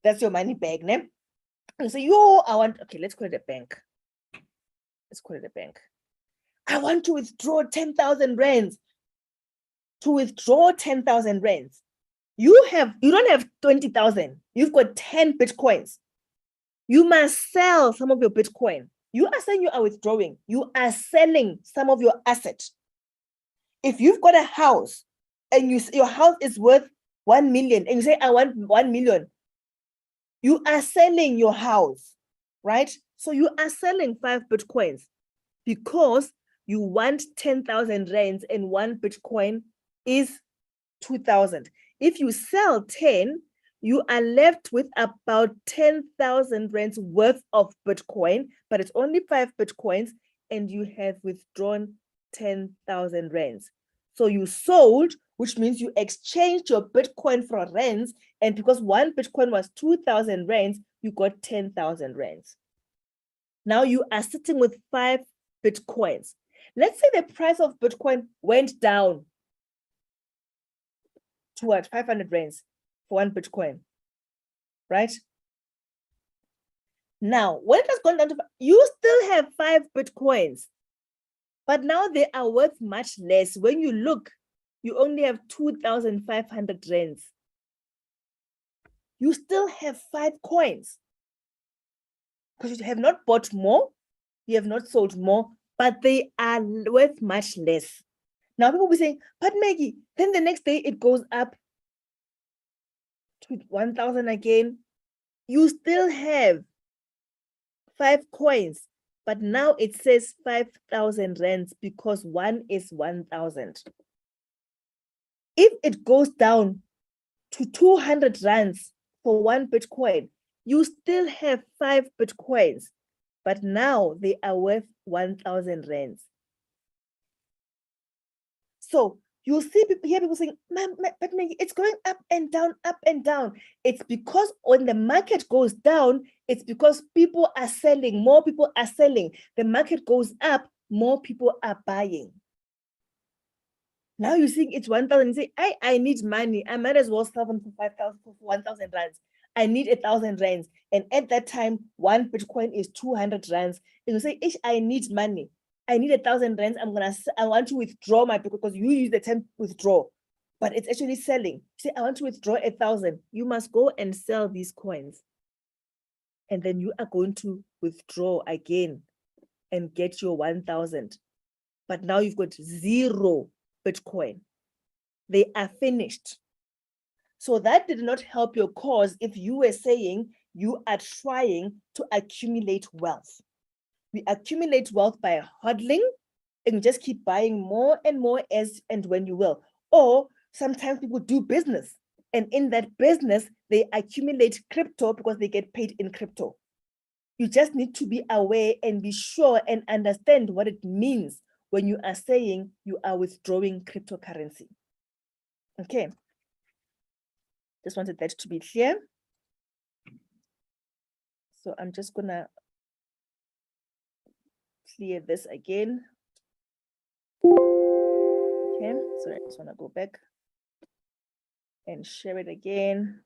Speaker 1: That's your money bag, ne? And say, let's call it a bank. Let's call it a bank. I want to withdraw 10,000 rands. To withdraw 10,000 rands, you don't have 20,000. You've got 10 Bitcoins. You must sell some of your Bitcoin. You are saying you are withdrawing. You are selling some of your asset. If you've got a house and your house is worth 1 million and you say, I want 1 million, you are selling your house, right? So you are selling 5 Bitcoins because you want 10,000 rands and 1 Bitcoin is 2,000. If you sell 10, you are left with about 10,000 rands worth of Bitcoin, but it's only 5 Bitcoins, and you have withdrawn 10,000 rands. So you sold, which means you exchanged your Bitcoin for rands, and because one Bitcoin was 2,000 rands, you got 10,000 rands. Now you are sitting with 5 Bitcoins. Let's say the price of Bitcoin went down to what? 500 rands for one Bitcoin, right? Now, when it has gone down to, you still have 5 Bitcoins, but now they are worth much less. When you look, you only have 2,500 rands. You still have 5 coins because you have not bought more, you have not sold more, but they are worth much less. Now people will be saying, but Maggie, then the next day it goes up to 1,000 again. You still have 5 coins, but now it says 5,000 rands because one is 1,000. If it goes down to 200 rands for one Bitcoin, you still have 5 Bitcoins, but now they are worth 1,000 rands. So you'll hear people saying, but Maggie, it's going up and down, up and down. It's because when the market goes down, it's because people are selling, more people are selling. The market goes up, more people are buying. Now you're seeing it's 1,000, you say, I need money. I might as well sell them for 5,000, for 1,000 rands. I need 1,000 rands. And at that time, one Bitcoin is 200 rands. And you say, I need money. I need 1,000 rands. I want to withdraw my Bitcoin, because you use the term withdraw, but it's actually selling. You say, I want to withdraw 1,000. You must go and sell these coins. And then you are going to withdraw again and get your 1,000. But now you've got 0 Bitcoin. They are finished. So that did not help your cause if you were saying you are trying to accumulate wealth. We accumulate wealth by hodling and just keep buying more and more as and when you will. Or sometimes people do business, and in that business, they accumulate crypto because they get paid in crypto. You just need to be aware and be sure and understand what it means when you are saying you are withdrawing cryptocurrency. Okay. Just wanted that to be clear. So I'm just gonna clear this again. Okay, so I just wanna go back and share it again.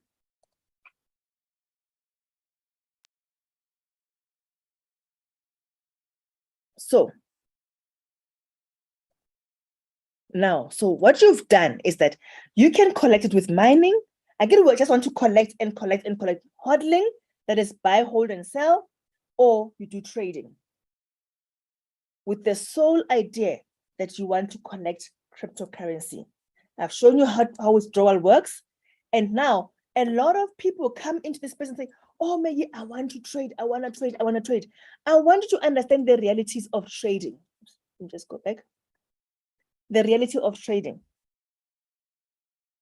Speaker 1: So now, so what you've done is that you can collect it with mining. Again, we just want to collect and collect and collect. Hodling, that is buy, hold, and sell, or you do trading with the sole idea that you want to collect cryptocurrency. I've shown you how withdrawal works. And now a lot of people come into this space and say, oh, Maggie, I want to trade. I want to trade. I want to trade. I want you to understand the realities of trading. Let me just go back. The reality of trading.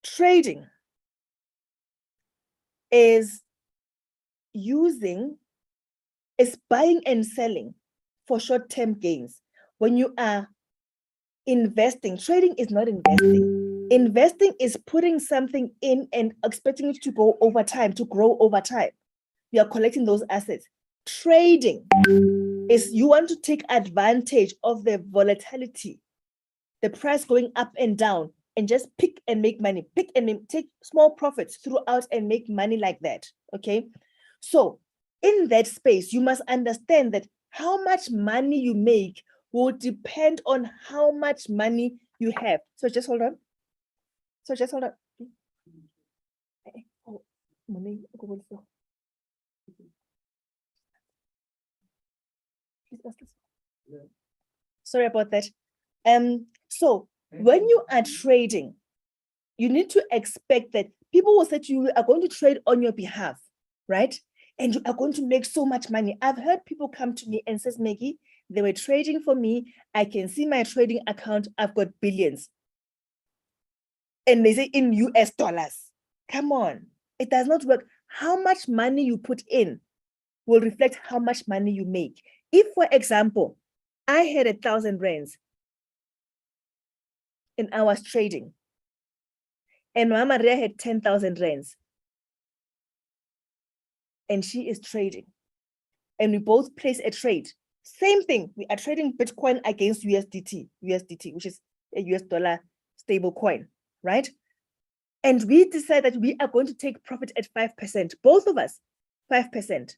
Speaker 1: Trading is buying and selling for short-term gains. When you are investing, trading is not investing. Investing is putting something in and expecting it to go over time, to grow over time. You are collecting those assets. Trading is you want to take advantage of the volatility, the price going up and down, and just pick and make money, take small profits throughout and make money like that, okay? So in that space, you must understand that how much money you make will depend on how much money you have. So just hold on. Sorry about that. So when you are trading, you need to expect that people will say to you, are going to trade on your behalf, right? And you are going to make so much money. I've heard people come to me and says, Maggie, they were trading for me. I can see my trading account. I've got billions. and they say in US dollars. Come on, it does not work. How much money you put in will reflect how much money you make. If, for example, I had 1,000 rands and I was trading, and Mama Maria had 10,000 rands, and she is trading, and we both place a trade. Same thing, we are trading Bitcoin against USDT, which is a US dollar stable coin, right? And we decide that we are going to take profit at 5%, both of us, 5%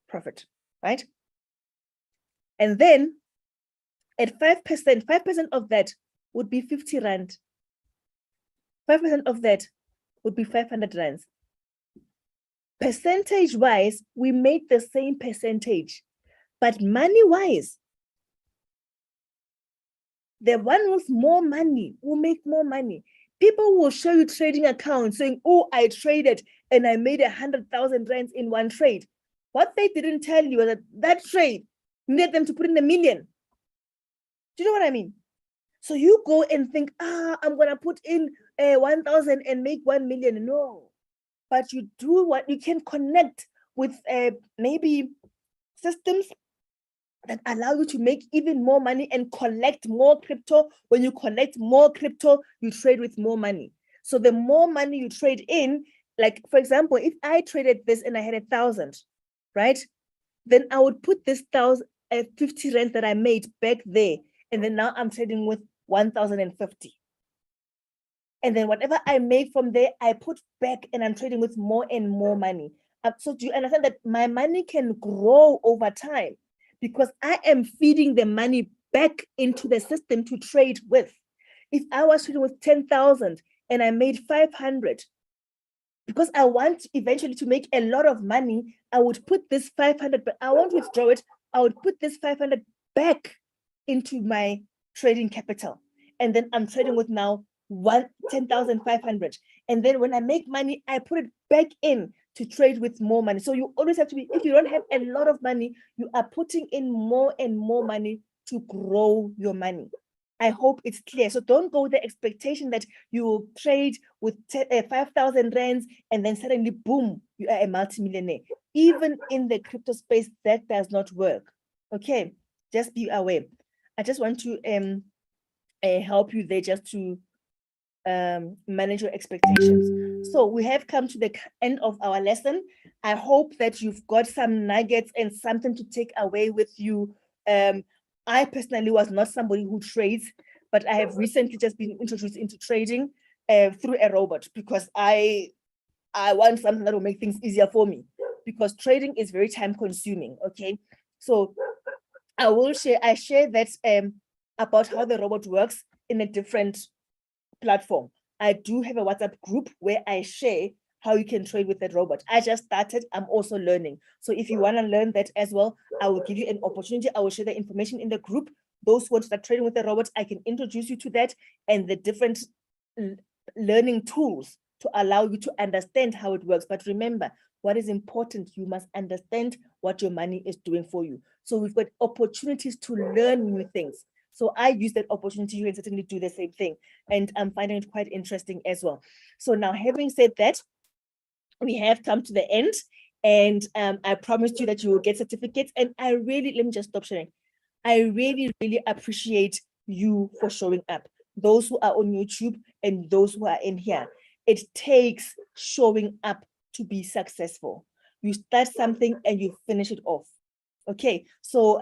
Speaker 1: profit, right? And then at 5% of that would be 50 Rand. 5% of that would be 500 Rands. Percentage-wise, we made the same percentage, but money-wise, the one with more money will make more money. People will show you trading accounts saying, oh, I traded and I made 100,000 Rands in one trade. What they didn't tell you is that trade needed them to put in 1 million. Do you know what I mean? So you go and think, I'm going to put in 1,000 and make 1 million. No, but you do what you can connect with maybe systems that allow you to make even more money and collect more crypto. When you collect more crypto, you trade with more money. So the more money you trade in, like for example, if I traded this and I had 1,000, right? Then I would put this 50 Rand that I made back there. And then now I'm trading with 1,050. And then whatever I make from there, I put back and I'm trading with more and more money. So do you understand that my money can grow over time because I am feeding the money back into the system to trade with? If I was trading with 10,000 and I made 500, because I want eventually to make a lot of money, I would put this 500, but I won't withdraw it. I would put this 500 back into my trading capital. And then I'm trading with now 10,500. And then when I make money, I put it back in to trade with more money. So you always have to be, if you don't have a lot of money, you are putting in more and more money to grow your money. I hope it's clear. So don't go with the expectation that you will trade with 5,000 Rands and then suddenly, boom, you are a multimillionaire. Even in the crypto space, that does not work. Okay, just be aware. I just want to help you there just to manage your expectations. So we have come to the end of our lesson. I hope that you've got some nuggets and something to take away with you. I personally was not somebody who trades, but I have recently just been introduced into trading through a robot because I want something that will make things easier for me because trading is very time consuming. Okay, so I share that about how the robot works in a different platform. I do have a WhatsApp group where I share how you can trade with that robot. I just started, I'm also learning. So if you want to learn that as well, I will give you an opportunity. I will share the information in the group. Those who want to start trading with the robot, I can introduce you to that and the different learning tools to allow you to understand how it works. But remember, what is important, you must understand what your money is doing for you. So we've got opportunities to learn new things. So I use that opportunity, you can certainly do the same thing. And I'm finding it quite interesting as well. So now, having said that, we have come to the end, and I promised you that you will get certificates. And I really, let me just stop sharing. I really, really appreciate you for showing up. Those who are on YouTube and those who are in here. It takes showing up to be successful. You start something and you finish it off. Okay, so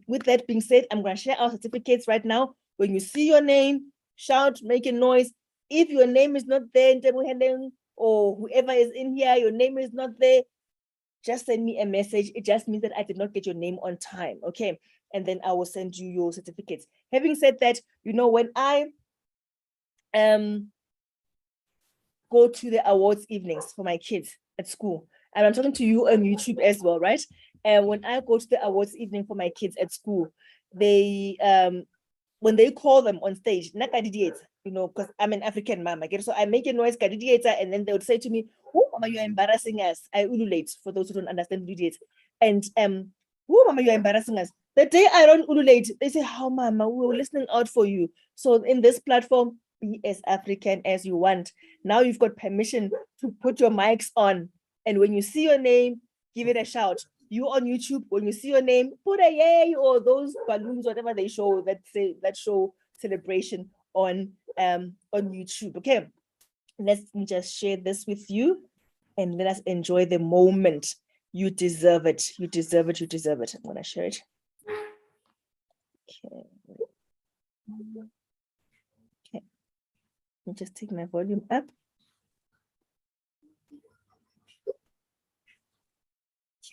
Speaker 1: with that being said, I'm going to share our certificates right now. When you see your name, shout, make a noise. If your name is not there in table handling, or whoever is in here, your name is not there, just send me a message. It just means that I did not get your name on time. Okay, and then I will send you your certificates. Having said that, you know, when I go to the awards evenings for my kids at school, and I'm talking to you on YouTube as well, right? And when I go to the awards evening for my kids at school, they when they call them on stage, you know, because I'm an African mom, I get so I make a noise, and then they would say to me, "Oh, mama, you're embarrassing us." I ululate for those who don't understand ululate. And "Oh, mama, you're embarrassing us." The day I don't ululate, they say, "How, mama, we were listening out for you." So in this platform, be as African as you want. Now you've got permission to put your mics on. And when you see your name, give it a shout. You on YouTube, when you see your name, put a yay or those balloons, whatever they show that show celebration on YouTube. Okay, let me just share this with you and let us enjoy the moment. You deserve it. You deserve it. You deserve it. I'm gonna share it. Okay. Okay. Let me just take my volume up.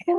Speaker 1: Okay.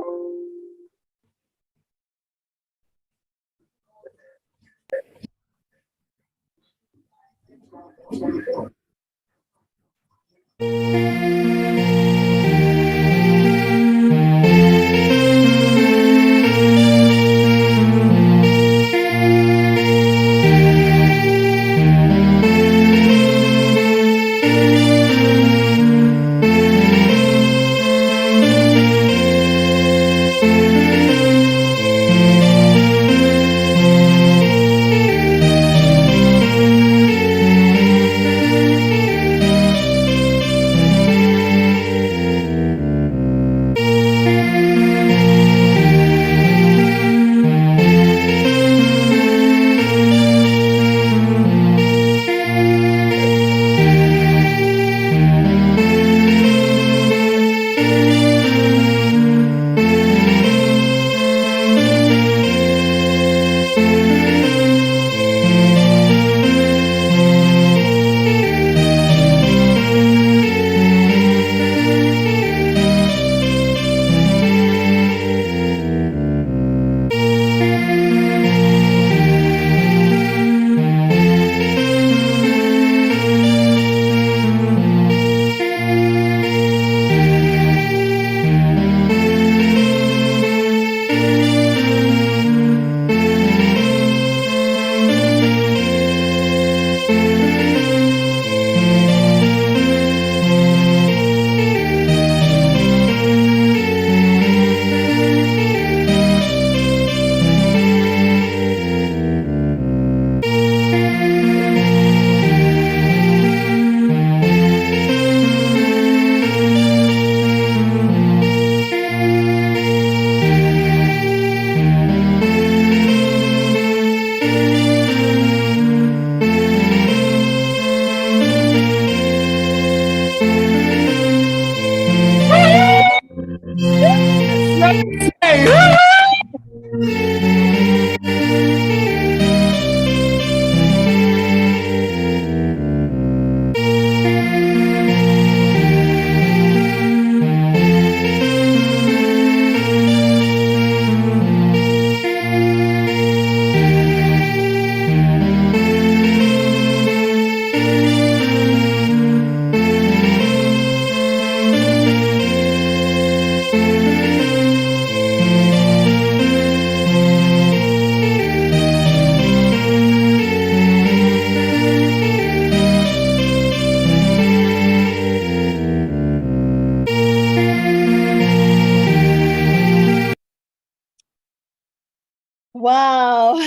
Speaker 1: Wow.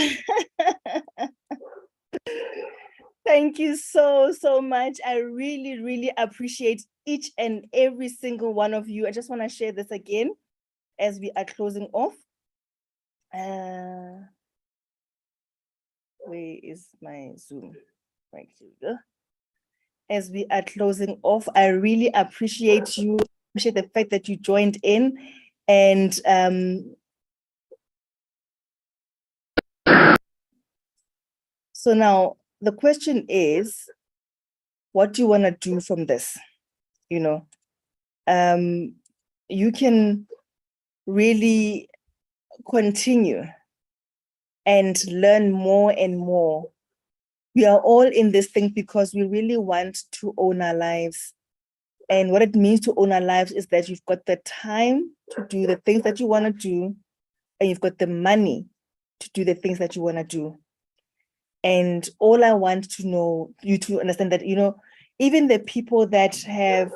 Speaker 1: Thank you so much. I really appreciate each and every single one of you. I just want to share this again as we are closing off. Where is my Zoom? Right, here we go. As we are closing off, I really appreciate you. Appreciate the fact that you joined in, and so now the question is, what do you want to do from this? You know, you can really continue and learn more and more. We are all in this thing because we really want to own our lives. And what it means to own our lives is that you've got the time to do the things that you want to do, and you've got the money to do the things that you want to do. And all I want to know, you to understand that, you know, even the people that have,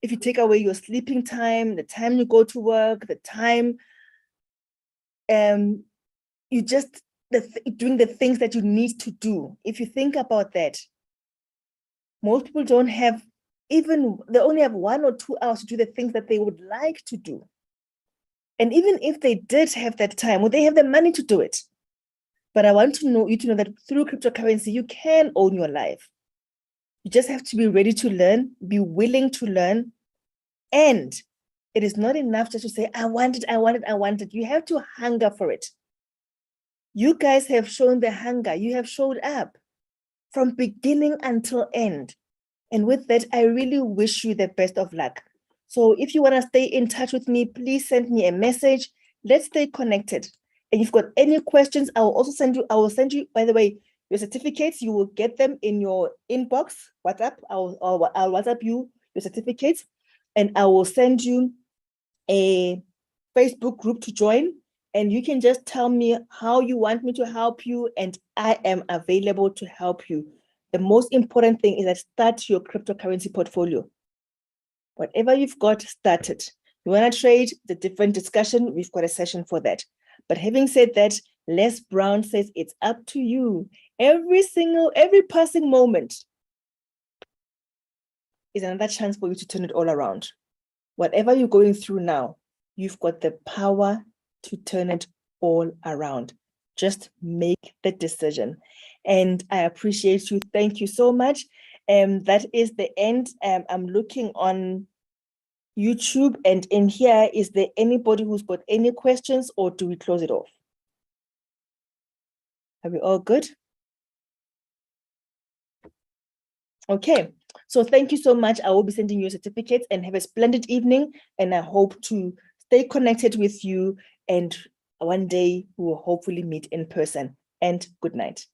Speaker 1: if you take away your sleeping time, the time you go to work, the time you just doing the things that you need to do. If you think about that, Most people don't have they only have 1 or 2 hours to do the things that they would like to do. And even if they did have that time, would they have the money to do it? But I want you to know that through cryptocurrency, you can own your life. You just have to be ready to learn, be willing to learn. And it is not enough just to say, I want it. You have to hunger for it. You guys have shown the hunger. You have showed up from beginning until end. And with that, I really wish you the best of luck. So if you want to stay in touch with me, please send me a message. Let's stay connected. And if you've got any questions, I will send you, by the way, your certificates. You will get them in your inbox, WhatsApp. I'll WhatsApp you your certificates, and I will send you a Facebook group to join. And you can just tell me how you want me to help you, and I am available to help you. The most important thing is that start your cryptocurrency portfolio. Whatever you've got, start it. You want to trade, the different discussion, we've got a session for that. But having said that, Les Brown says it's up to you. Every passing moment is another chance for you to turn it all around. Whatever you're going through now, you've got the power to turn it all around. Just make the decision. And I appreciate you. Thank you so much. That is the end. I'm looking on YouTube, and in here, is there anybody who's got any questions, or do we close it off? Are we all good? Okay, so thank you so much. I will be sending you certificates, and have a splendid evening. And I hope to stay connected with you, and one day we will hopefully meet in person. And good night.